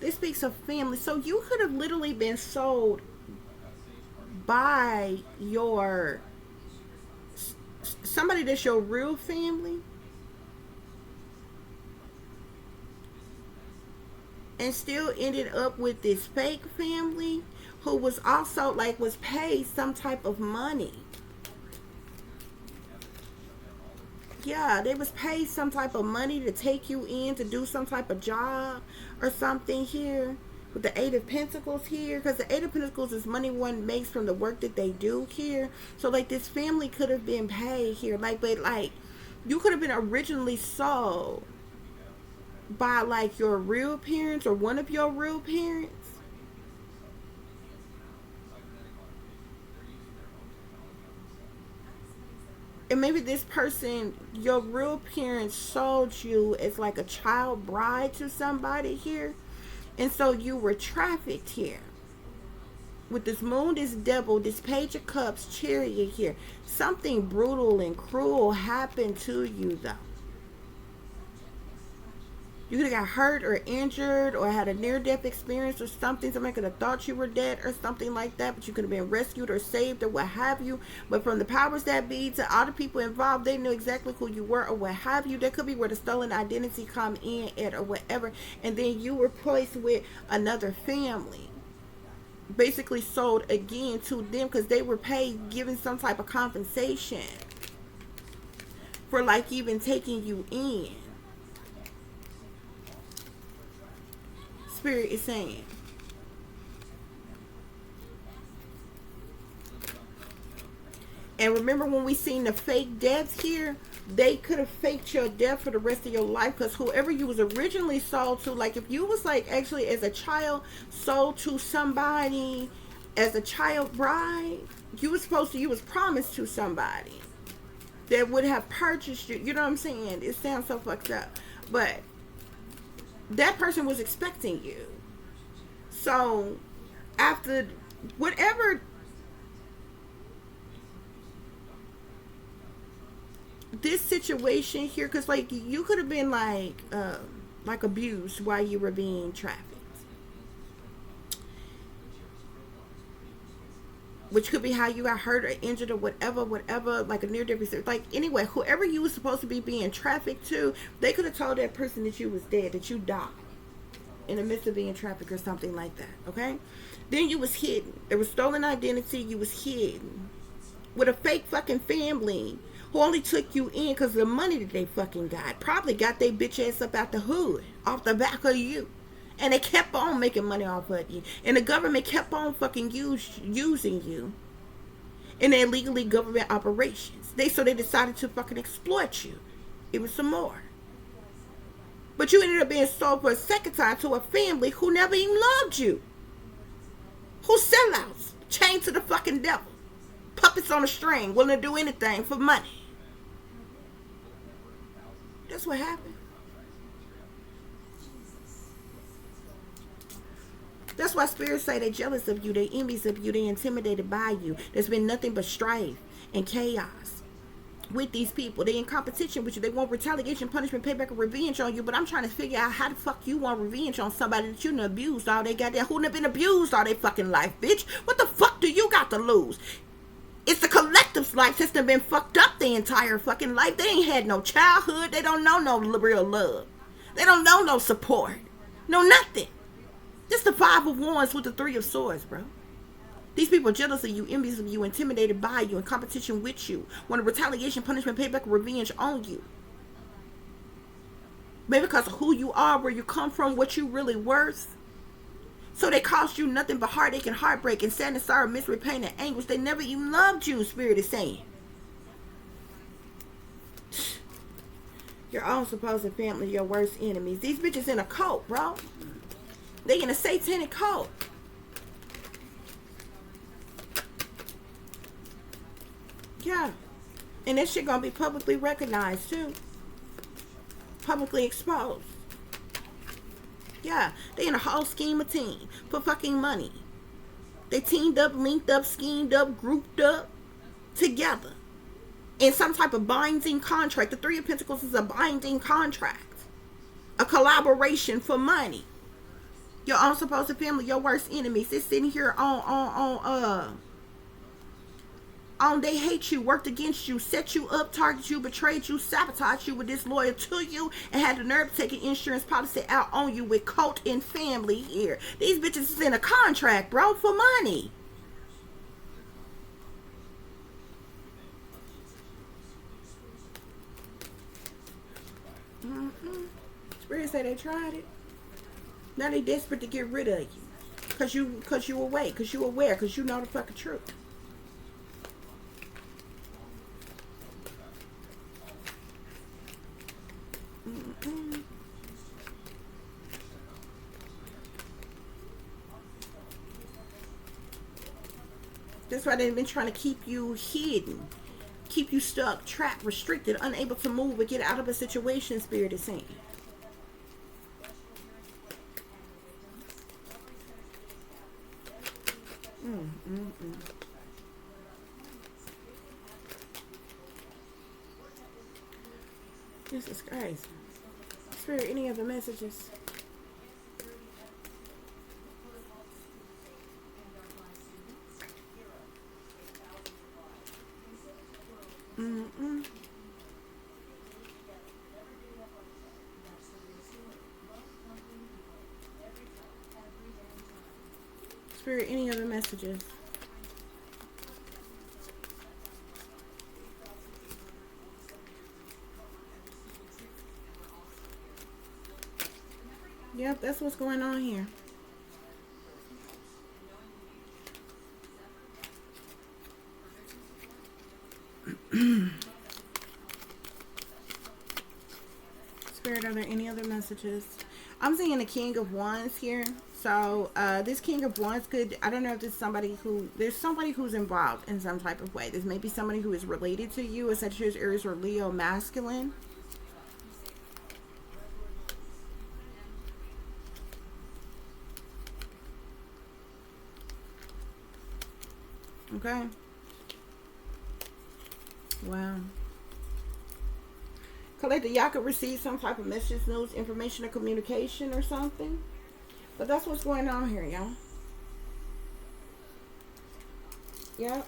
this speaks of family. So you could have literally been sold by somebody that's your real family, and still ended up with this fake family who was also like was paid some type of money. Yeah, they was paid some type of money to take you in to do some type of job or something here. With the Eight of Pentacles here, because the Eight of Pentacles is money one makes from the work that they do here. So like this family could have been paid here, like, but like you could have been originally sold by like your real parents or one of your real parents. And maybe this person, your real parents sold you as like a child bride to somebody here. And so you were trafficked here. With this Moon, this Devil, this Page of Cups, Chariot here. Something brutal and cruel happened to you though. You could have got hurt or injured or had a near-death experience or something. Somebody could have thought you were dead or something like that. But you could have been rescued or saved or what have you. But from the powers that be to all the people involved, they knew exactly who you were or what have you. That could be where the stolen identity come in at or whatever. And then you were placed with another family. Basically sold again to them because they were paid, given some type of compensation for like even taking you in. Spirit is saying. And remember when we seen the fake deaths here, they could have faked your death for the rest of your life, because whoever you was originally sold to, like if you was like actually as a child sold to somebody as a child bride, you was promised to somebody that would have purchased you. You know what I'm saying? It sounds so fucked up, but that person was expecting you. So after whatever this situation here, because like you could have been like like abused while you were being trafficked. Which could be how you got hurt or injured or whatever, like a near-death experience. Like, anyway, whoever you was supposed to be being trafficked to, they could have told that person that you was dead, that you died in the midst of being trafficked or something like that, okay? Then you was hidden. There was stolen identity. You was hidden with a fake fucking family who only took you in because of the money that they fucking got. Probably got their bitch ass up out the hood, off the back of you. And they kept on making money off of you. And the government kept on fucking using you in their illegally government operations. So they decided to fucking exploit you. Even some more. But you ended up being sold for a second time to a family who never even loved you. Who sellouts. Chained to the fucking devil. Puppets on a string. Willing to do anything for money. That's what happened. That's why spirits say they're jealous of you, they're envious of you, they're intimidated by you. There's been nothing but strife and chaos with these people. They're in competition with you. They want retaliation, punishment, payback, or revenge on you. But I'm trying to figure out how the fuck you want revenge on somebody that you done abused all they goddamn, who done been abused all their fucking life, bitch. What the fuck do you got to lose? It's the collective's life that's been fucked up their entire fucking life. They ain't had no childhood. They don't know no real love. They don't know no support. No nothing. This the Five of Wands with the Three of Swords, bro. These people are jealous of you, envious of you, intimidated by you, in competition with you. Want a retaliation, punishment, payback, revenge on you. Maybe because of who you are, where you come from, what you really worth. So they cost you nothing but heartache and heartbreak and sadness, sorrow, misery, pain, and anguish. They never even loved you, Spirit is saying. Your own supposed family, your worst enemies. These bitches in a cult, bro. They in a satanic cult. Yeah. And that shit gonna be publicly recognized too. Publicly exposed. Yeah. They in a whole scheme of team for fucking money. They teamed up, linked up, schemed up, grouped up together. In some type of binding contract. The Three of Pentacles is a binding contract. A collaboration for money. Your own supposed family, your worst enemies. It's sitting here on they hate you, worked against you, set you up, targeted you, betrayed you, sabotaged you, were disloyal to you, and had the nerve to take an insurance policy out on you with cult and family here. These bitches is in a contract, bro, for money. Spirit say they tried it. Now they desperate to get rid of you. Cause you awake, cause you aware, cause you know the fucking truth. That's why they've been trying to keep you hidden. Keep you stuck, trapped, restricted, unable to move or get out of a situation, Spirit is saying. This is crazy. Spirit, any other messages? Spirit, any other messages? Yep, that's what's going on here. Spirit, are there any other messages? I'm seeing the King of Wands here. So this King of Wands could, I don't know if there's somebody who's involved in some type of way. There's maybe somebody who is related to you, a Sagittarius, Aries, or Leo masculine. Okay. Wow. Collective, y'all could receive some type of message, news, information, or communication or something. But that's what's going on here, y'all. Yep.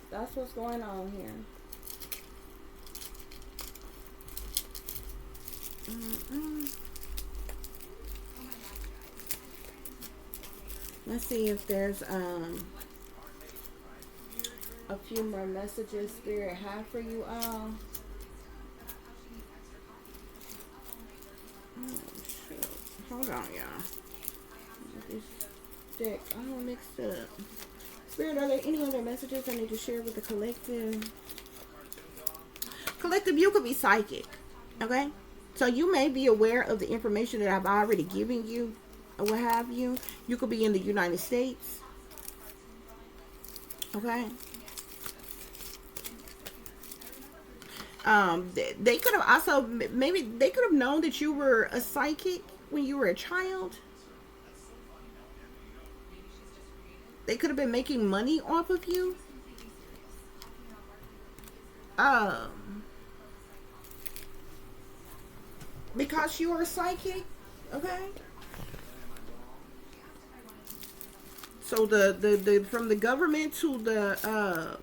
That's what's going on here. Let's see if there's a few more messages Spirit have for you all. Oh shoot. Hold on, y'all. This deck all mixed up. Spirit, are there any other messages I need to share with the collective? Collective, you could be psychic. Okay? So you may be aware of the information that I've already given you, or what have you. You could be in the United States. Okay? They could have also, maybe they could have known that you were a psychic when you were a child. They could have been making money off of you. Because you are psychic, okay? So the from the government to the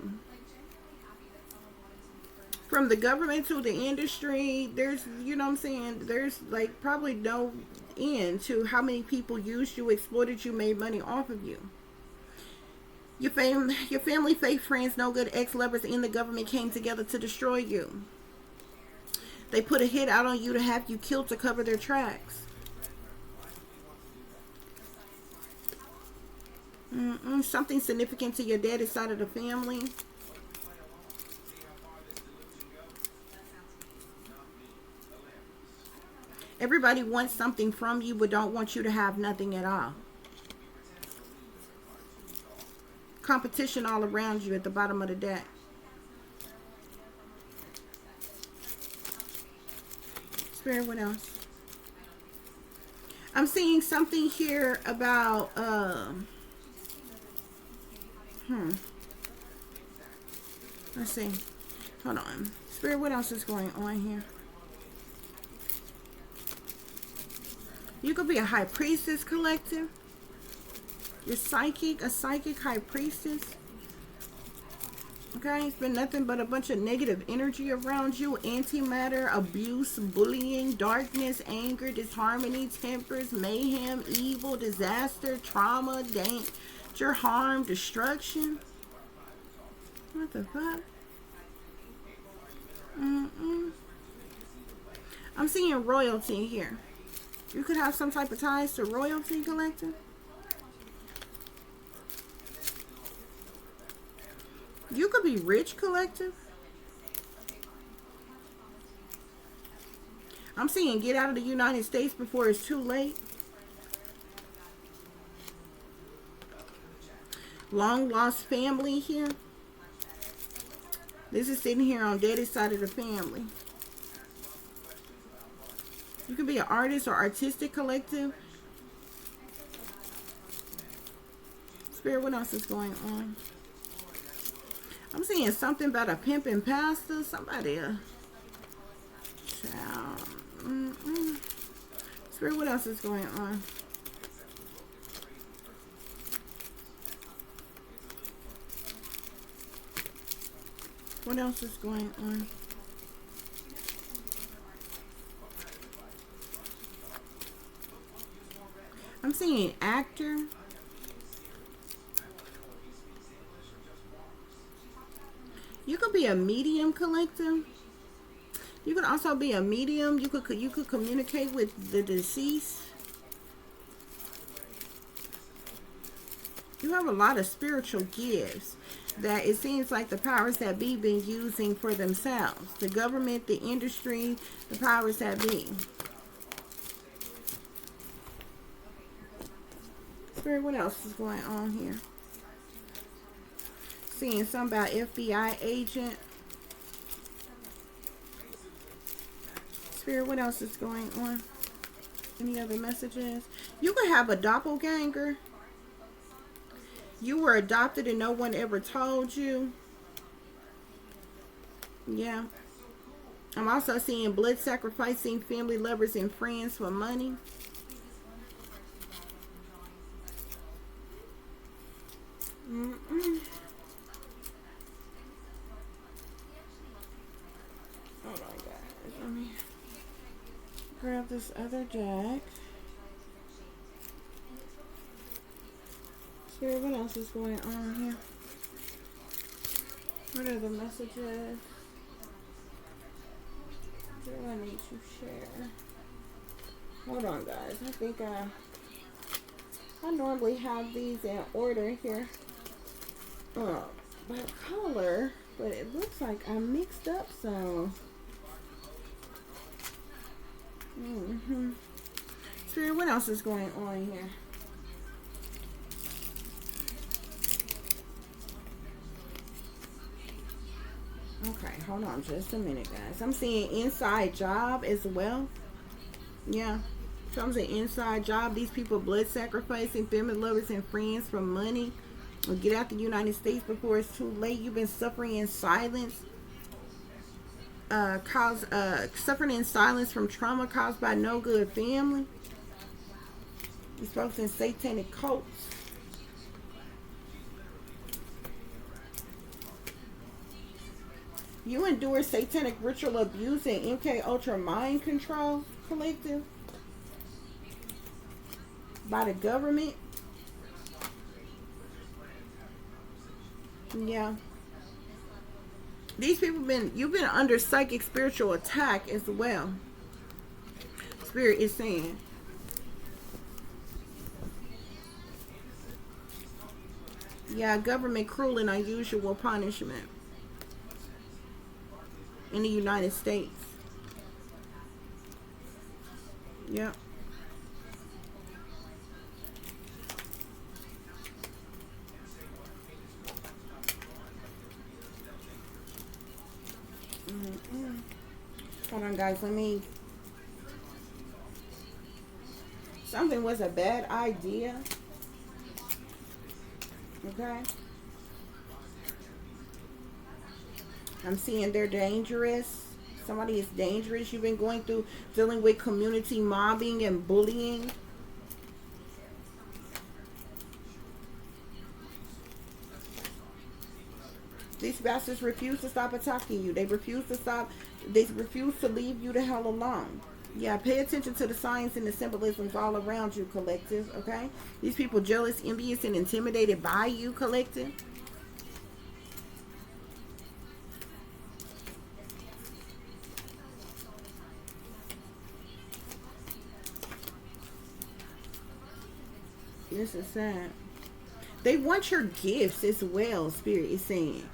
from the government to the industry, there's, you know what I'm saying, there's like probably no end to how many people used you, exploited you, made money off of you. Your family, fake friends, no good ex-lovers in the government came together to destroy you. They put a hit out on you to have you killed to cover their tracks. Something significant to your daddy's side of the family. Everybody wants something from you, but don't want you to have nothing at all. Competition all around you at the bottom of the deck. Spirit, what else? I'm seeing something here about let's see. Hold on. Spirit, what else is going on here? You could be a high priestess, collective. You're psychic, a psychic high priestess. Okay, it's been nothing but a bunch of negative energy around you. Antimatter, abuse, bullying, darkness, anger, disharmony, tempers, mayhem, evil, disaster, trauma, danger, harm, destruction. What the fuck? I'm seeing royalty here. You could have some type of ties to royalty, collective. You could be rich, collective. I'm seeing get out of the United States before it's too late. Long lost family here. This is sitting here on daddy's side of the family. You could be an artist or artistic, collective. Spirit, what else is going on? I'm seeing something about a pimping pastor. Somebody, child. Spirit, what else is going on? What else is going on? I'm seeing actor. You could be a medium, collective. You could also be a medium. You could communicate with the deceased. You have a lot of spiritual gifts that it seems like the powers that be been using for themselves. The government, the industry, the powers that be. Spirit, what else is going on here? Seeing something about FBI agent. Spirit, what else is going on? Any other messages? You could have a doppelganger. You were adopted and no one ever told you. Yeah. I'm also seeing blood sacrificing family, lovers, and friends for money. Hold on, guys. Let me grab this other deck. Spirit, what else is going on here? What are the messages? What do I need to share? Hold on, guys. I think I normally have these in order here. By color, but it looks like I mixed up some. Spirit, what else is going on here? Okay, hold on just a minute, guys. I'm seeing inside job as well. Yeah. So I'm saying inside job. These people blood sacrificing family, lovers, and friends for money. Or get out the United States before it's too late. You've been suffering in silence. Suffering in silence from trauma caused by no good family. These folks in satanic cults. You endure satanic ritual abuse and MK Ultra mind control, collective, by the government. Yeah. These people you've been under psychic spiritual attack as well. Spirit is saying. Yeah, government cruel and unusual punishment in the United States. Yep. Hold on, guys. Something was a bad idea. Okay. I'm seeing they're dangerous. Somebody is dangerous. You've been dealing with community mobbing and bullying. These bastards refuse to stop attacking you. They refuse to leave you the hell alone. Yeah, pay attention to the signs and the symbolisms all around you, collective, okay? These people jealous, envious, and intimidated by you, collective. This is sad. They want your gifts as well, Spirit is saying.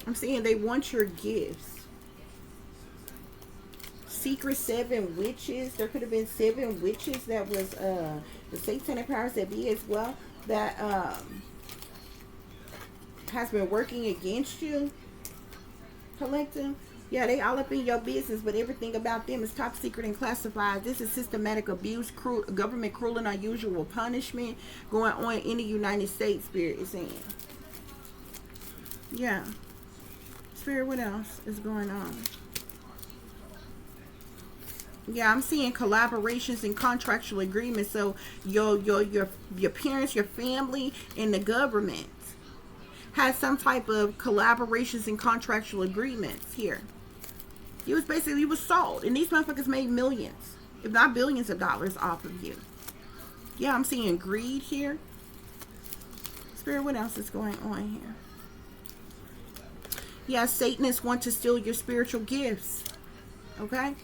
I'm saying they want your gifts. Secret 7 witches. There could have been 7 witches that was the satanic powers that be as well. That has been working against you, collective. Yeah, they all up in your business, but everything about them is top secret and classified. This is systematic abuse, government cruel and unusual punishment going on in the United States, Spirit is saying. Yeah. Spirit, what else is going on? Yeah, I'm seeing collaborations and contractual agreements. So your parents, your family, and the government has some type of collaborations and contractual agreements here. You was sold, and these motherfuckers made millions, if not billions of dollars off of you. Yeah, I'm seeing greed here. Spirit, what else is going on here? Yeah, Satanists want to steal your spiritual gifts. Okay?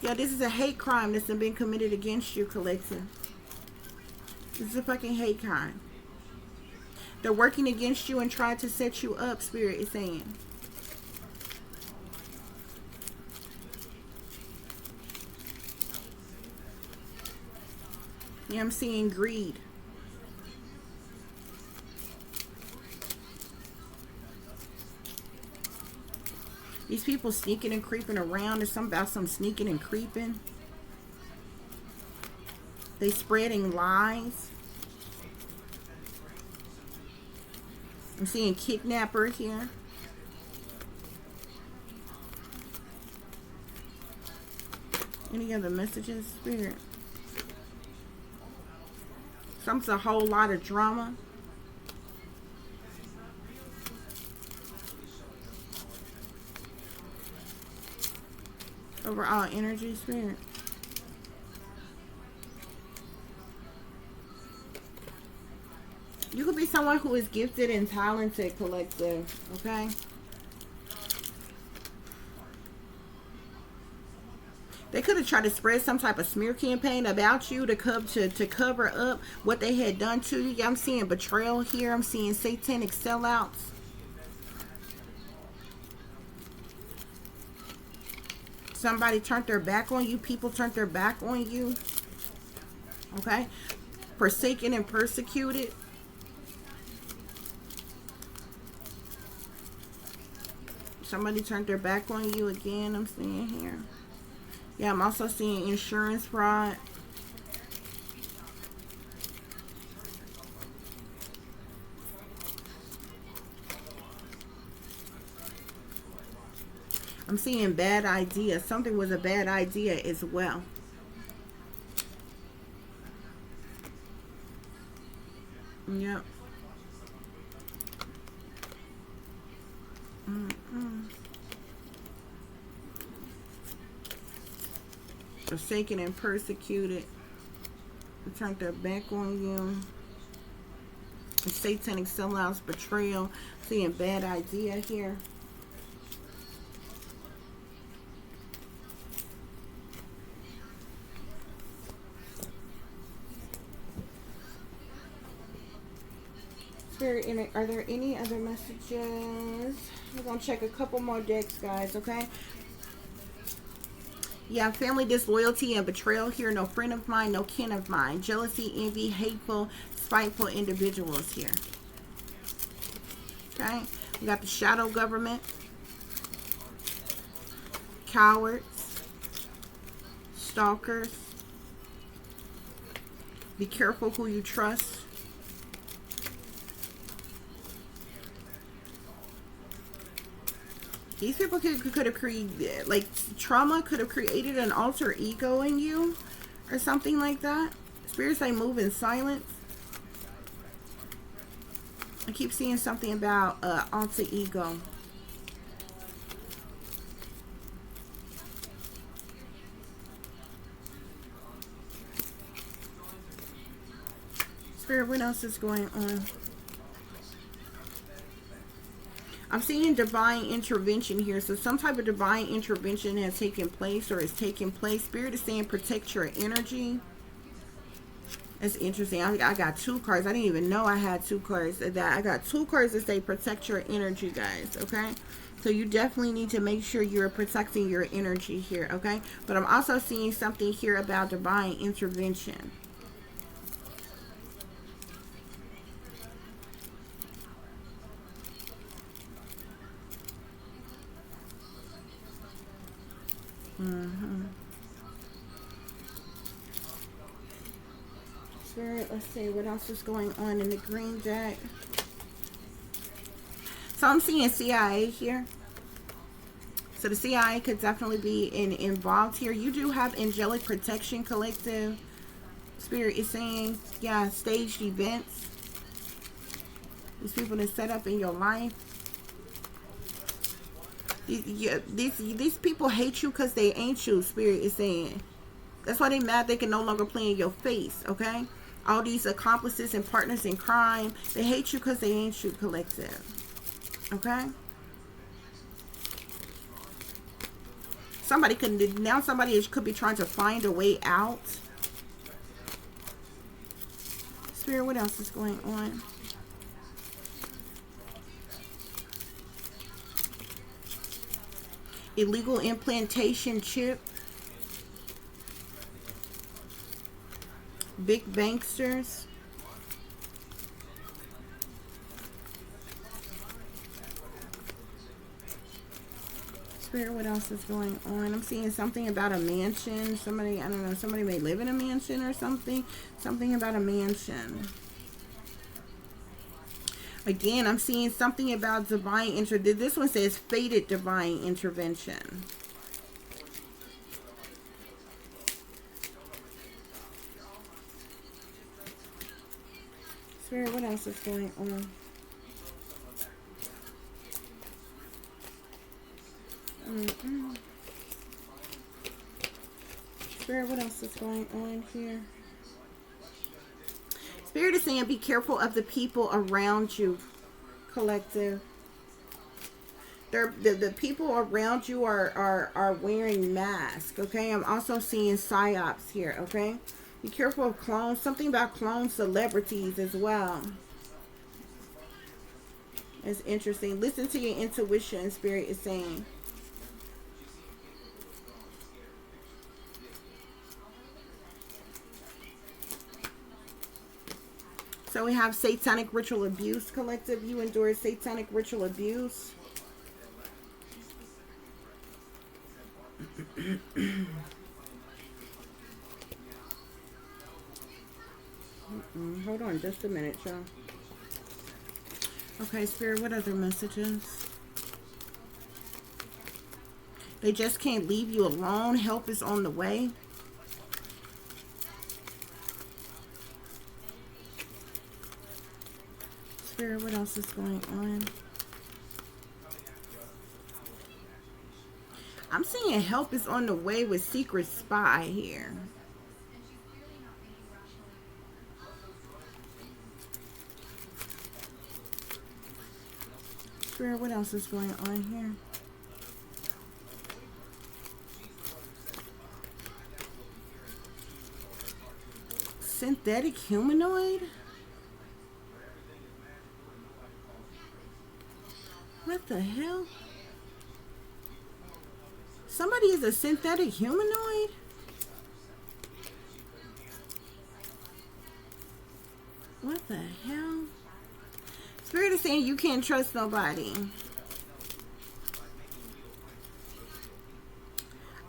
Yeah, this is a hate crime that's been committed against you, collective. This is a fucking hate crime. They're working against you and trying to set you up, Spirit is saying. Yeah, I'm seeing greed. These people sneaking and creeping around. There's something about some sneaking and creeping. They spreading lies. I'm seeing kidnapper here. Any other messages, Spirit? Something's a whole lot of drama. Overall energy, Spirit. You could be someone who is gifted and talented, collective, okay? They could have tried to spread some type of smear campaign about you to cover up what they had done to you. I'm seeing betrayal here. I'm seeing satanic sellouts. Somebody turned their back on you. People turned their back on you. Okay? Forsaken and persecuted. Somebody turned their back on you again, I'm seeing here. Yeah, I'm also seeing insurance fraud. I'm seeing bad idea. Something was a bad idea as well. Yep. Forsaken and persecuted. They turned their back on you. And satanic sellouts, betrayal. Seeing bad idea here. Spirit, are there any other messages? We're going to check a couple more decks, guys, okay? Yeah, family disloyalty and betrayal here. No friend of mine, no kin of mine. Jealousy, envy, hateful, spiteful individuals here. Okay? We got the shadow government. Cowards. Stalkers. Be careful who you trust. These people could have created, like, trauma could have created an alter ego in you or something like that. Spirits, they move in silence. I keep seeing something about alter ego. Spirit, what else is going on? I'm seeing divine intervention here. So some type of divine intervention has taken place or is taking place. Spirit is saying protect your energy. That's interesting. I got two cards. I didn't even know I had two cards. I got two cards that say protect your energy, guys. Okay? So you definitely need to make sure you're protecting your energy here. Okay? But I'm also seeing something here about divine intervention. Spirit, let's see what else is going on in the green deck. So I'm seeing CIA here. So the CIA could definitely be involved here. You do have angelic protection, collective. Spirit is saying, yeah, staged events. These people that set up in your life. These people hate you because they ain't you, Spirit is saying. That's why they mad they can no longer play in your face, okay? All these accomplices and partners in crime, they hate you because they ain't you, collective. Okay? Somebody could be trying to find a way out. Spirit, what else is going on? Illegal implantation chip. Big banksters. Spirit, what else is going on? I'm seeing something about a mansion. Somebody, I don't know, somebody may live in a mansion or something. Something about a mansion. Again, I'm seeing something about divine intervention. This one says fated divine intervention. Spirit, what else is going on? Spirit, what else is going on here? Spirit is saying be careful of the people around you, collective. The people around you are wearing masks, okay? I'm also seeing psyops here, okay? Be careful of clones. Something about clone celebrities as well. It's interesting. Listen to your intuition, Spirit is saying. So we have satanic ritual abuse, collective. You endure satanic ritual abuse. Hold on just a minute, y'all. Okay, Spirit, what other messages? They just can't leave you alone. Help is on the way. Spirit, what else is going on? I'm seeing help is on the way with secret spy here. Spirit, what else is going on here? Synthetic humanoid? What the hell? Somebody is a synthetic humanoid? What the hell? Spirit is saying you can't trust nobody.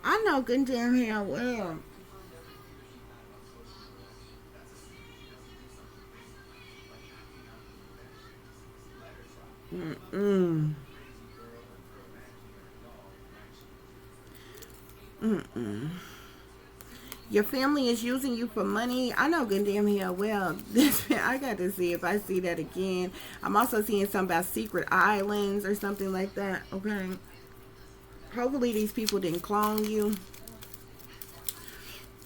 I know good damn hell well. Your family is using you for money. I know good damn hell well. I got to see if I see that again. I'm also seeing something about secret islands or something like that. Okay. Hopefully these people didn't clone you.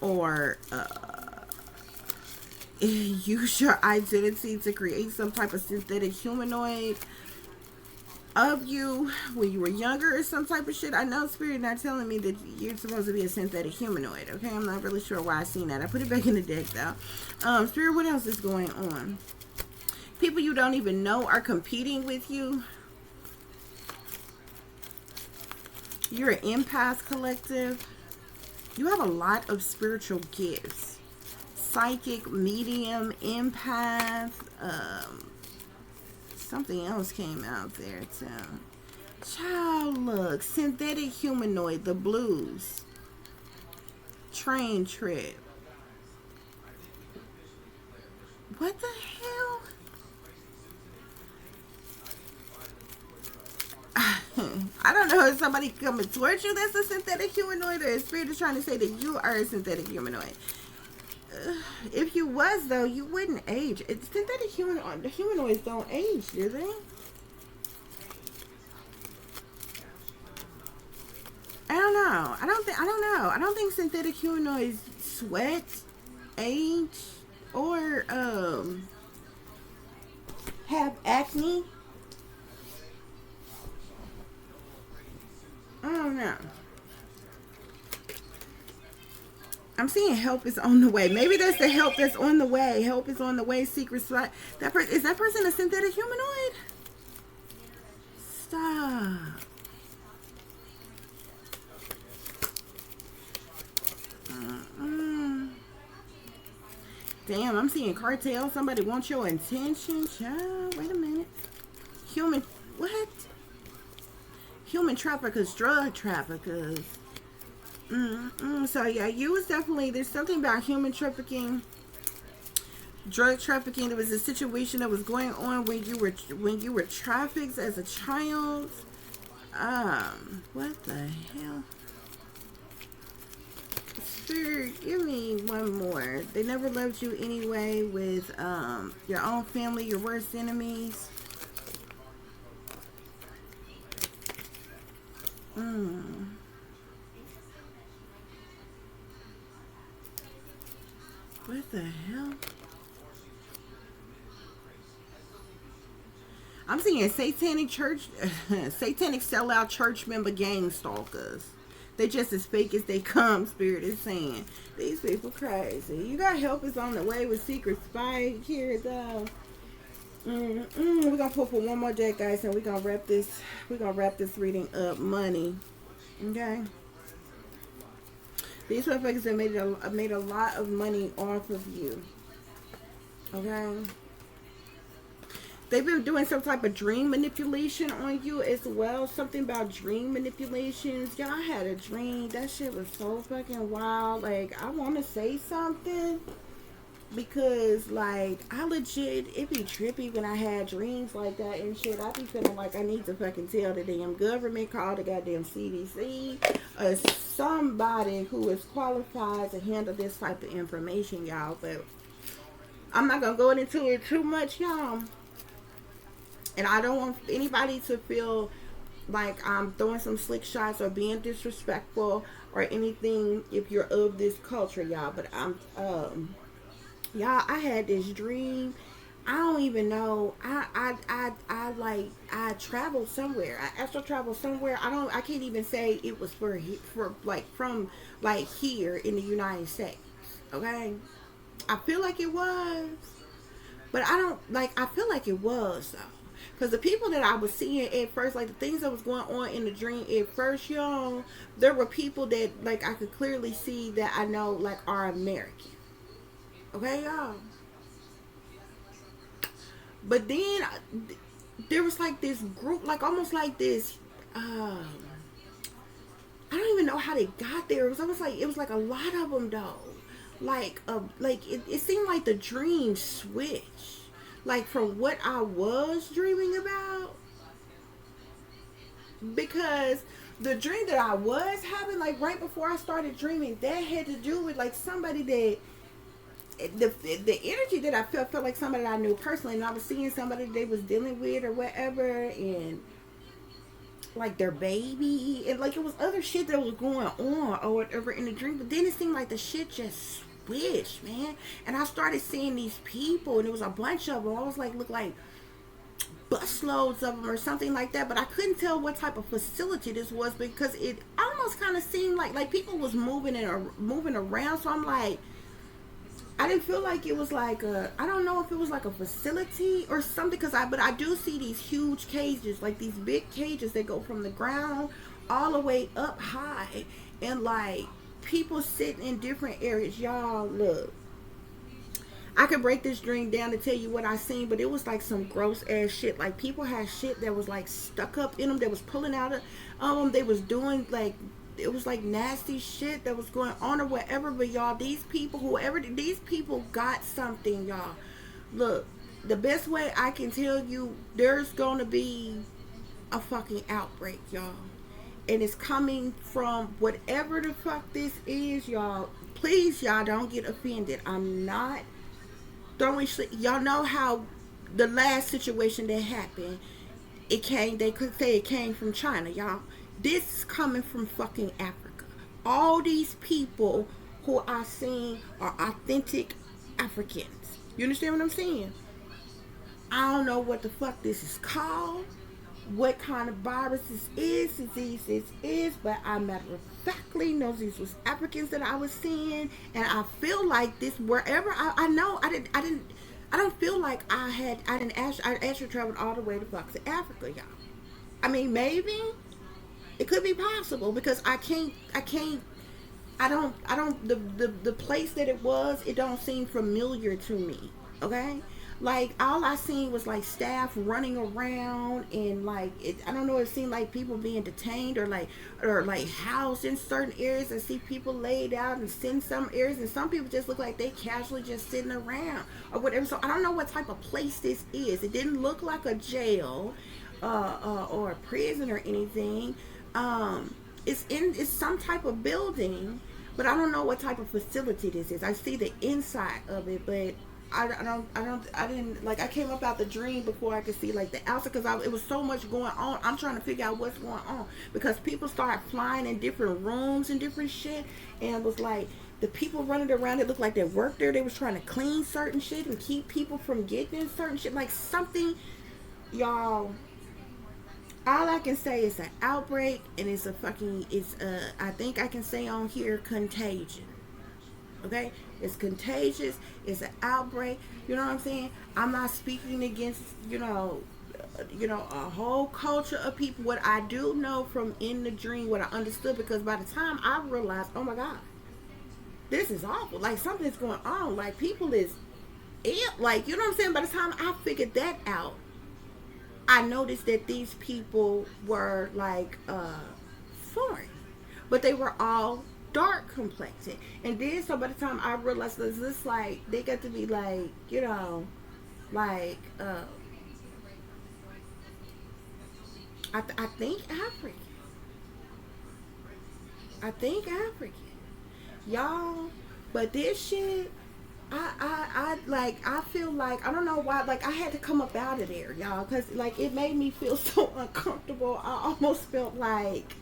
Or use your identity to create some type of synthetic humanoid of you when you were younger or some type of shit. I know Spirit not telling me that you're supposed to be a synthetic humanoid, okay? I'm not really sure why I seen that. I put it back in the deck though. Spirit, what else is going on? People you don't even know are competing with you. You're an empath, collective. You have a lot of spiritual gifts. Psychic, medium, empath, something else came out there too. Child, look. Synthetic humanoid, the blues. Train trip. What the hell? I don't know if somebody coming towards you that's a synthetic humanoid, or a spirit is trying to say that you are a synthetic humanoid. If you was, though, you wouldn't age. It's synthetic humanoid. The humanoids don't age, do they? I don't know. I don't know. I don't think synthetic humanoids sweat, age, or have acne. I don't know. I'm seeing help is on the way. Maybe that's the help that's on the way. Help is on the way. Secret spot. Is that person a synthetic humanoid? Stop. Damn, I'm seeing cartel. Somebody wants your attention. Child, wait a minute. What? Human traffickers, drug traffickers. So yeah, you was definitely, there's something about human trafficking. drug trafficking. There was a situation that was going on when you were trafficked as a child. What the hell? Spirit, give me one more. They never loved you anyway with your own family, your worst enemies. What the hell? I'm seeing satanic church, satanic sellout church member gang stalkers. They just as fake as they come, Spirit is saying. These people crazy. You got helpers on the way with secret spy here though. We're gonna pull for one more deck, guys, and we're gonna wrap this reading up. Money. Okay. These motherfuckers have made a lot of money off of you. Okay. They've been doing some type of dream manipulation on you as well. Something about dream manipulations. Y'all had a dream. That shit was so fucking wild. Like, I want to say something. Because, like, I legit, it be trippy when I had dreams like that and shit. I be feeling like I need to fucking tell the damn government, call the goddamn CDC, or somebody who is qualified to handle this type of information, y'all. But I'm not going to go into it too much, y'all. And I don't want anybody to feel like I'm throwing some slick shots or being disrespectful or anything if you're of this culture, y'all. But y'all, I had this dream. I don't even know. I traveled somewhere. I astral traveled somewhere. I can't even say it was for like from like here in the United States. Okay, I feel like it was, but I don't like. I feel like it was though. Because the people that I was seeing at first, like the things that was going on in the dream at first, y'all, there were people that, like, I could clearly see that I know, like, are American. Okay, y'all? But then, there was, like, this group, like, almost like this, I don't even know how they got there. It was almost like, it was like a lot of them, though. Like it seemed like the dream switched. Like, from what I was dreaming about. Because the dream that I was having, like, right before I started dreaming, that had to do with, like, somebody that... The energy that I felt like somebody that I knew personally. And I was seeing somebody they was dealing with or whatever. And, like, their baby. And, like, it was other shit that was going on or whatever in the dream. But then it seemed like the shit just switch, man. And I started seeing these people, and it was a bunch of them. I was like, look like busloads of them or something like that, but I couldn't tell what type of facility this was because it almost kind of seemed like people was moving around. So I'm like, I didn't feel like it was like I don't know if it was like a facility or something, but I do see these huge cages, like these big cages that go from the ground all the way up high, and like people sitting in different areas. Y'all, look, I could break this dream down to tell you what I seen, but it was like some gross ass shit. Like, people had shit that was like stuck up in them, that was pulling out of them. They was doing like, it was like nasty shit that was going on or whatever. But y'all, these people, these people got something, y'all. Look, the best way I can tell you, there's gonna be a fucking outbreak, y'all. And it's coming from whatever the fuck this is, y'all. Please, y'all, don't get offended. I'm not throwing shit. Y'all know how the last situation that happened, they could say it came from China, y'all. This is coming from fucking Africa. All these people who I seen are authentic Africans. You understand what I'm saying? I don't know what the fuck this is called, what kind of virus disease this is, but I matter of factly know these was Africans that I was seeing, and I feel like this wherever I know I don't feel like I actually traveled all the way to fuck to Africa, y'all. I mean, maybe it could be possible because the place that it was, it don't seem familiar to me. Okay, Like all I seen was like staff running around and like I don't know. It seemed like people being detained or like housed in certain areas. I see people laid out and in some areas, and some people just look like they casually just sitting around or whatever. So I don't know what type of place this is. It didn't look like a jail or a prison or anything. It's some type of building, but I don't know what type of facility this is. I see the inside of it, but I didn't like. I came up out the dream before I could see like the outside because it was so much going on. I'm trying to figure out what's going on because people started flying in different rooms and different shit, and it was like the people running around. It looked like they worked there. They was trying to clean certain shit and keep people from getting in certain shit. Like something, y'all. All I can say is an outbreak, and it's I think I can say on here, contagion. Okay, it's contagious. It's an outbreak. You know what I'm saying? I'm not speaking against a whole culture of people. What I do know from in the dream, what I understood, because by the time I realized, oh my God, this is awful. Like something's going on. Like people is ill. Like you know what I'm saying? By the time I figured that out, I noticed that these people were like foreign, but they were all dark complected. And then so by the time I realized this like they got to be like like I think African. I think African, y'all. But this shit, I feel like I don't know why, like I had to come up out of there, y'all, because like it made me feel so uncomfortable. I almost felt like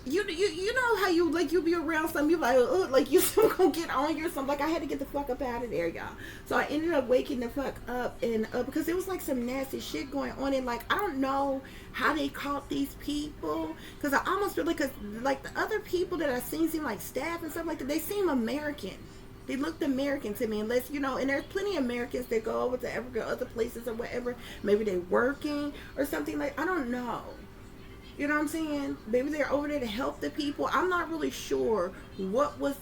you know how you like you be around something, you like you gonna get on you or something. Like I had to get the fuck up out of there, y'all. So I ended up waking the fuck up and because it was like some nasty shit going on, and like I don't know how they caught these people, because I almost feel like, cause like the other people that I seen seem like staff and stuff like that, they seem American. They looked American to me, unless and there's plenty of Americans that go over to Africa, other places or whatever. Maybe they working or something, like I don't know. You know what I'm saying? Maybe they're over there to help the people. I'm not really sure what was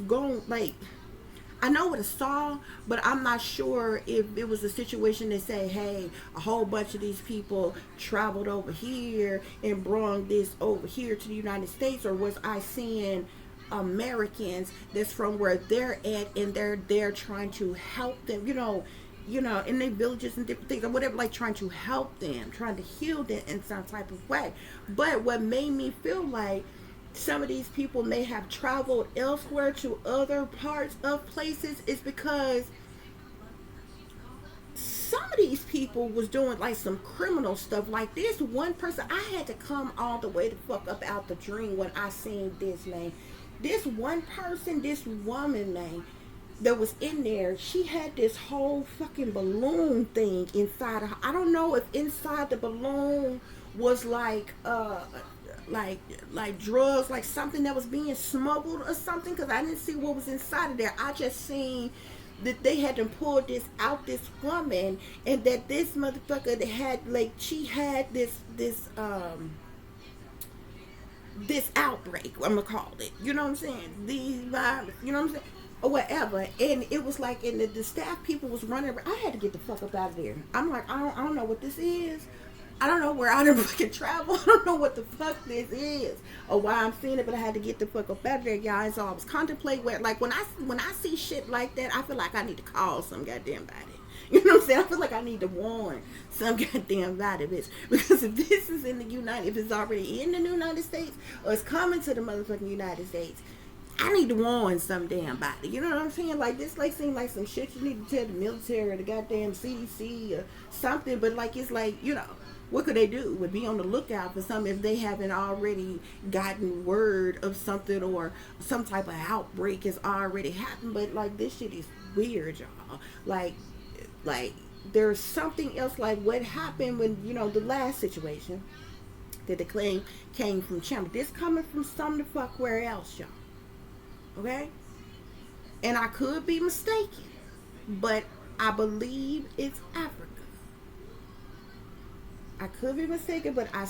going, like I know what I saw, but I'm not sure if it was a situation that say, hey, a whole bunch of these people traveled over here and brought this over here to the United States, or was I seeing Americans that's from where they're at and they're trying to help them, in their villages and different things or whatever, like trying to help them, trying to heal them in some type of way. But what made me feel like some of these people may have traveled elsewhere to other parts of places is because some of these people was doing like some criminal stuff. Like this one person, I had to come all the way to fuck up out the dream when I seen this, man. This one person, this woman, man, that was in there, she had this whole fucking balloon thing inside of her. I don't know if inside the balloon was like drugs, like something that was being smuggled or something, because I didn't see what was inside of there. I just seen that they had to pull this out, this woman, and that this motherfucker had like she had this outbreak, I'm gonna call it, you know what I'm saying, these virus, you know what I'm saying, or whatever. And it was like, and the staff people was running around. I had to get the fuck up out of there. I'm like, I don't know what this is. I don't know where I done fucking travel. I don't know what the fuck this is or why I'm seeing it, but I had to get the fuck up out of there, y'all. And so I was contemplating where, like, when I see shit like that, I feel like I need to call some goddamn body. You know what I'm saying? I feel like I need to warn some goddamn body, bitch. Because if this is in the if it's already in the United States or it's coming to the motherfucking United States, I need to warn some damn body. You know what I'm saying? Like this, like seem like some shit you need to tell the military or the goddamn CDC or something. But like it's like, what could they do? Would be on the lookout for something if they haven't already gotten word of something or some type of outbreak has already happened. But like this shit is weird, y'all. Like there's something else, like what happened when the last situation that the claim came from China. This coming from some the fuck where else, y'all. Okay? And I could be mistaken, but I believe it's Africa. I could be mistaken, but I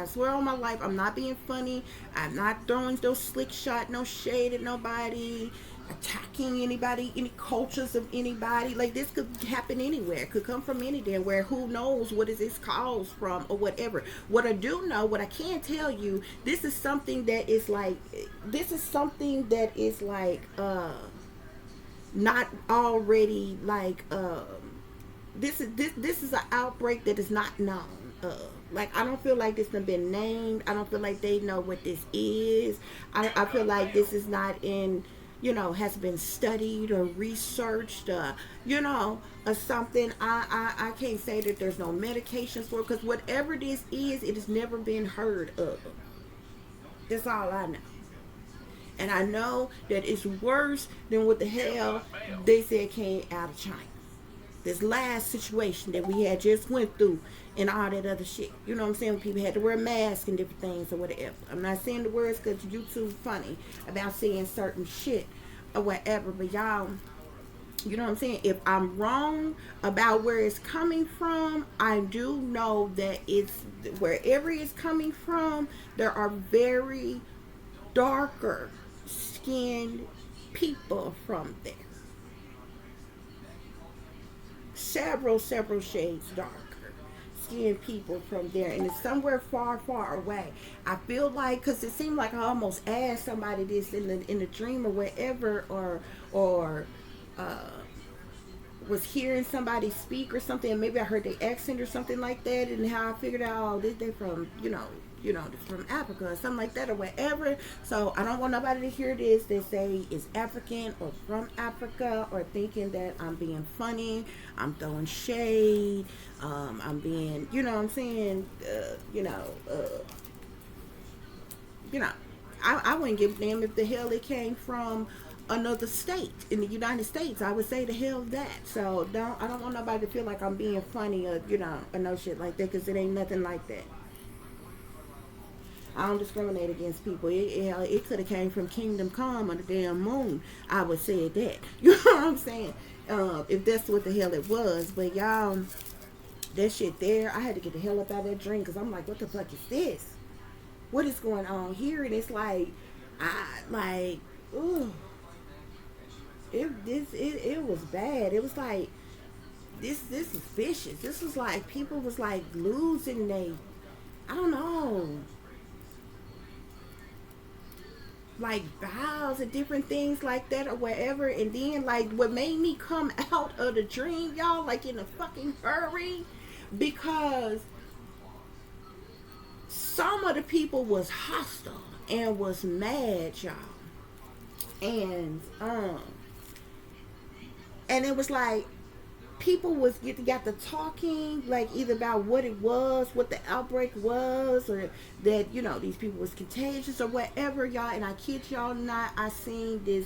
swear on my life, I'm not being funny. I'm not throwing no slick shot, no shade at nobody, attacking anybody, any cultures of anybody. Like, this could happen anywhere. It could come from anywhere. Who knows what is this caused from or whatever. What I do know, what I can tell you, this is something that is like, not already like, this is an outbreak that is not known. Like, I don't feel like this has been named. I don't feel like they know what this is. I feel like this is not in, has been studied or researched, or something. I can't say that there's no medications for it, because whatever this is, it has never been heard of. That's all I know. And I know that it's worse than what the hell they said came out of China. This last situation that we had just went through and all that other shit. You know what I'm saying? People had to wear masks and different things or whatever. I'm not saying the words because YouTube's funny about saying certain shit or whatever. But y'all, you know what I'm saying? If I'm wrong about where it's coming from, I do know that it's, wherever it's coming from, there are very darker skinned people from there. Several shades darker skinned people from there, and it's somewhere far away. I feel like, because it seemed like I almost asked somebody this in the dream or wherever, or was hearing somebody speak or something, and maybe I heard their accent or something like that, and how I figured out, oh, they're from, from Africa or something like that or wherever. So I don't want nobody to hear this that say it's African or from Africa, or thinking that I'm being funny, I'm throwing shade, I'm being, you know what I'm saying, I wouldn't give a damn if the hell it came from another state in the United States. I would say the hell that. So I don't want nobody to feel like I'm being funny or, or no shit like that, because it ain't nothing like that. I don't discriminate against people. It could have came from Kingdom Come or the damn moon. I would say that. You know what I'm saying? If that's what the hell it was. But y'all, that shit there, I had to get the hell up out of that dream, because I'm like, what the fuck is this? What is going on here? And it's like, ooh, it was bad. It was like, this is vicious. This was like, people was like losing I don't know, like vows and different things like that or whatever. And then like, what made me come out of the dream, y'all, like in a fucking hurry, because some of the people was hostile and was mad, y'all. And it was like, people got to talking, like either about what it was, what the outbreak was, or that, these people was contagious or whatever, y'all. And I kid y'all not, I seen this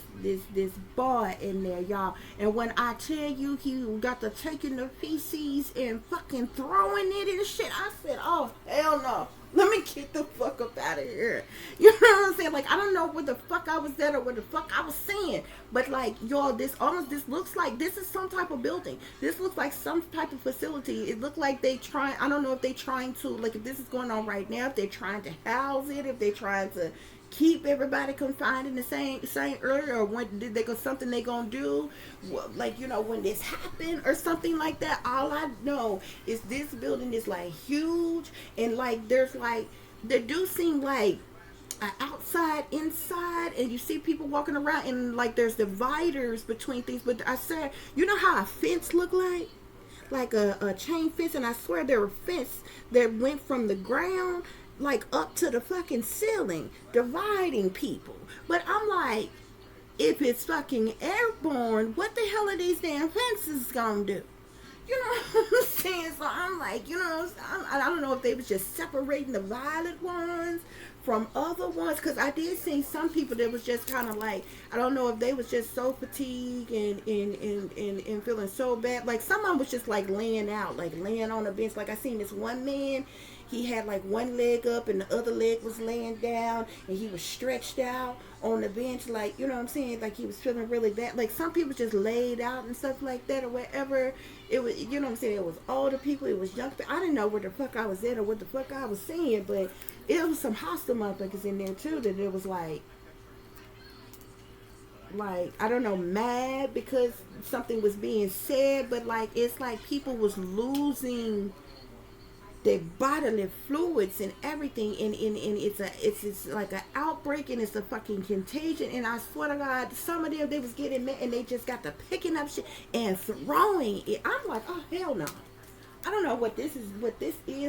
boy in there, y'all. And when I tell you, he got to taking the feces and fucking throwing it and shit, I said, oh hell no, let me get the fuck up out of here. You know what I'm saying? Like, I don't know where the fuck I was at or what the fuck I was saying. But like, y'all, this looks like this is some type of building. This looks like some type of facility. It looked like I don't know if they trying to, like, if this is going on right now, if they're trying to house it, if they're trying to keep everybody confined in the same area, or when did they go, something they gonna do, like, when this happened or something like that. All I know is this building is like huge, and like there's like, there do seem like outside, inside, and you see people walking around, and like there's dividers between things. But I said, you know how a fence look like a chain fence, and I swear there were fence that went from the ground like up to the fucking ceiling, dividing people. But I'm like, if it's fucking airborne, what the hell are these damn fences gonna do? You know what I'm saying? So I'm like, I don't know if they was just separating the violent ones from other ones, because I did see some people that was just kind of like, I don't know if they was just so fatigued and feeling so bad. Like some of them was just like laying out, like laying on a bench. Like I seen this one man, he had like one leg up and the other leg was laying down, and he was stretched out on the bench, like, you know what I'm saying, like he was feeling really bad. Like some people just laid out and stuff like that or whatever. It was, you know what I'm saying, it was older people, it was young people. I didn't know where the fuck I was at or what the fuck I was seeing, but it was some hostile motherfuckers in there too, that it was like I don't know, mad because something was being said, but like it's like people was losing their bodily fluids and everything, and it's like an outbreak, and it's a fucking contagion. And I swear to God, some of them, they was getting mad and they just got to picking up shit and throwing it. I'm like, oh hell no. I don't know what this is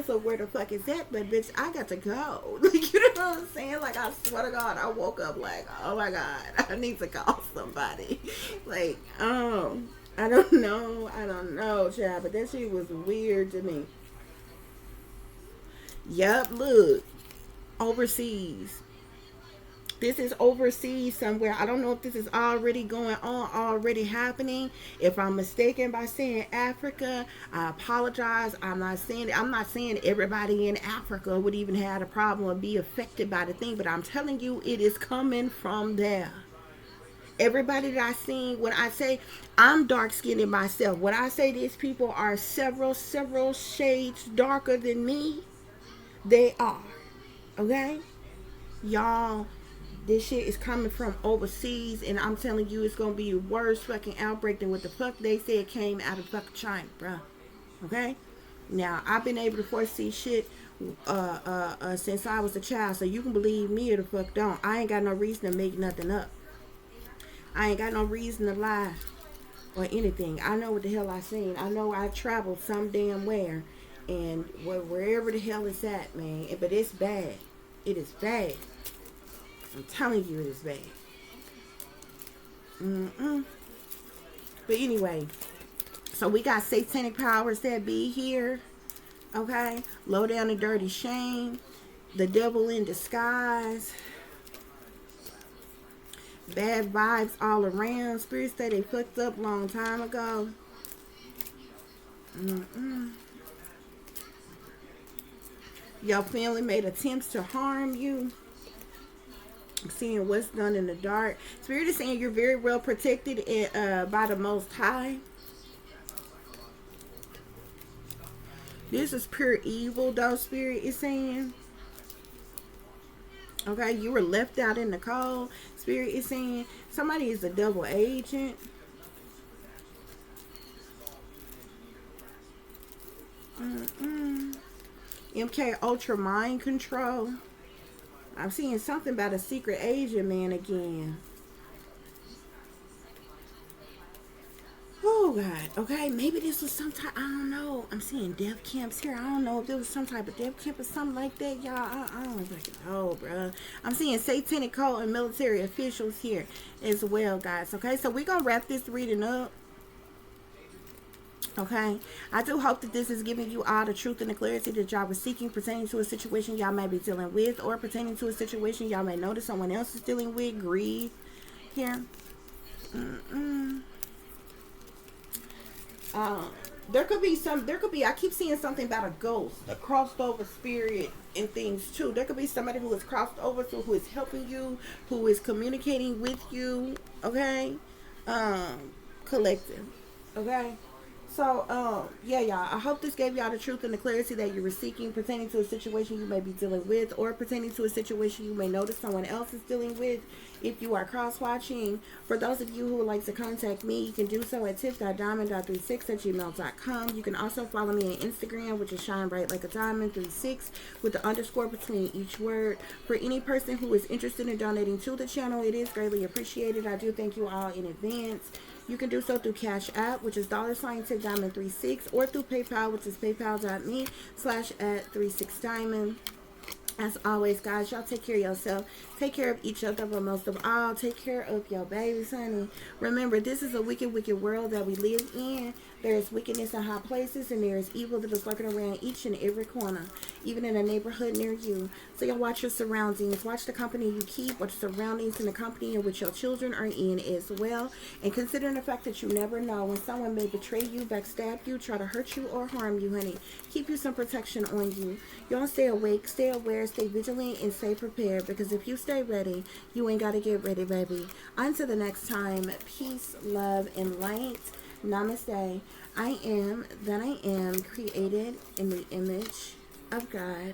or where the fuck is that, but bitch, I got to go. Like, you know what I'm saying? Like, I swear to God, I woke up like, oh my God, I need to call somebody. Like, I don't know, child, but that shit was weird to me. Yup, look, overseas. This is overseas somewhere. I don't know if this is already going on, already happening. If I'm mistaken by saying Africa, I apologize. I'm not saying everybody in Africa would even have a problem or be affected by the thing, but I'm telling you, it is coming from there. Everybody that I seen, when I say I'm dark skinned myself, when I say these people are several shades darker than me, they are. Okay? Y'all, this shit is coming from overseas, and I'm telling you, it's gonna be a worse fucking outbreak than what the fuck they said came out of fucking China, bruh. Okay? Now, I've been able to foresee shit since I was a child, so you can believe me or the fuck don't. I ain't got no reason to make nothing up. I ain't got no reason to lie or anything. I know what the hell I seen. I know I traveled some damn where, and wherever the hell it's at, man. But it's bad. It is bad. I'm telling you, it is bad. But anyway, so we got satanic powers that be here. Okay? Low down and dirty shame. The devil in disguise. Bad vibes all around. Spirits that they fucked up long time ago. Your family made attempts to harm you. I'm seeing what's done in the dark. Spirit is saying you're very well protected by the Most High. This is pure evil, though, Spirit is saying. Okay, you were left out in the cold. Spirit is saying somebody is a double agent. MK Ultra mind control. I'm seeing something about a secret agent man again. Oh God. Okay, maybe this was some type. I don't know. I'm seeing death camps here. I don't know if there was some type of death camp or something like that, y'all. I don't fucking know, bro. I'm seeing satanic cult and military officials here as well, guys. Okay, so we're gonna wrap this reading up. Okay, I do hope that this is giving you all the truth and the clarity that y'all were seeking pertaining to a situation y'all may be dealing with, or pertaining to a situation y'all may notice someone else is dealing with. Greed here. There could be, I keep seeing something about a ghost, a crossed over spirit and things too. There could be somebody who is crossed over, so who is helping you, who is communicating with you. Okay, collective. Okay. So, yeah, y'all, I hope this gave y'all the truth and the clarity that you were seeking pertaining to a situation you may be dealing with, or pertaining to a situation you may notice someone else is dealing with. If you are cross-watching, for those of you who would like to contact me, you can do so at tiff.diamond.36@gmail.com. You can also follow me on Instagram, which is shine bright like a diamond 36 with the underscore between each word. For any person who is interested in donating to the channel, it is greatly appreciated. I do thank you all in advance. You can do so through Cash App, which is $tiffdiamond36, or through PayPal, which is paypal.me/@36diamond. As always, guys, y'all take care of yourself. Take care of each other, but most of all, take care of your babies, honey. Remember, this is a wicked, wicked world that we live in. There is wickedness in high places, and there is evil that is lurking around each and every corner. even in a neighborhood near you. So y'all watch your surroundings, watch the company you keep, watch the surroundings and the company in which your children are in as well. And considering the fact that you never know when someone may betray you, backstab you, try to hurt you, or harm you, honey. Keep you some protection on you. Y'all stay awake, stay aware, stay vigilant, and stay prepared, because if you stay ready, you ain't got to get ready, baby. Until the next time, peace, love, and light. Namaste. I am that I am, created in the image of God.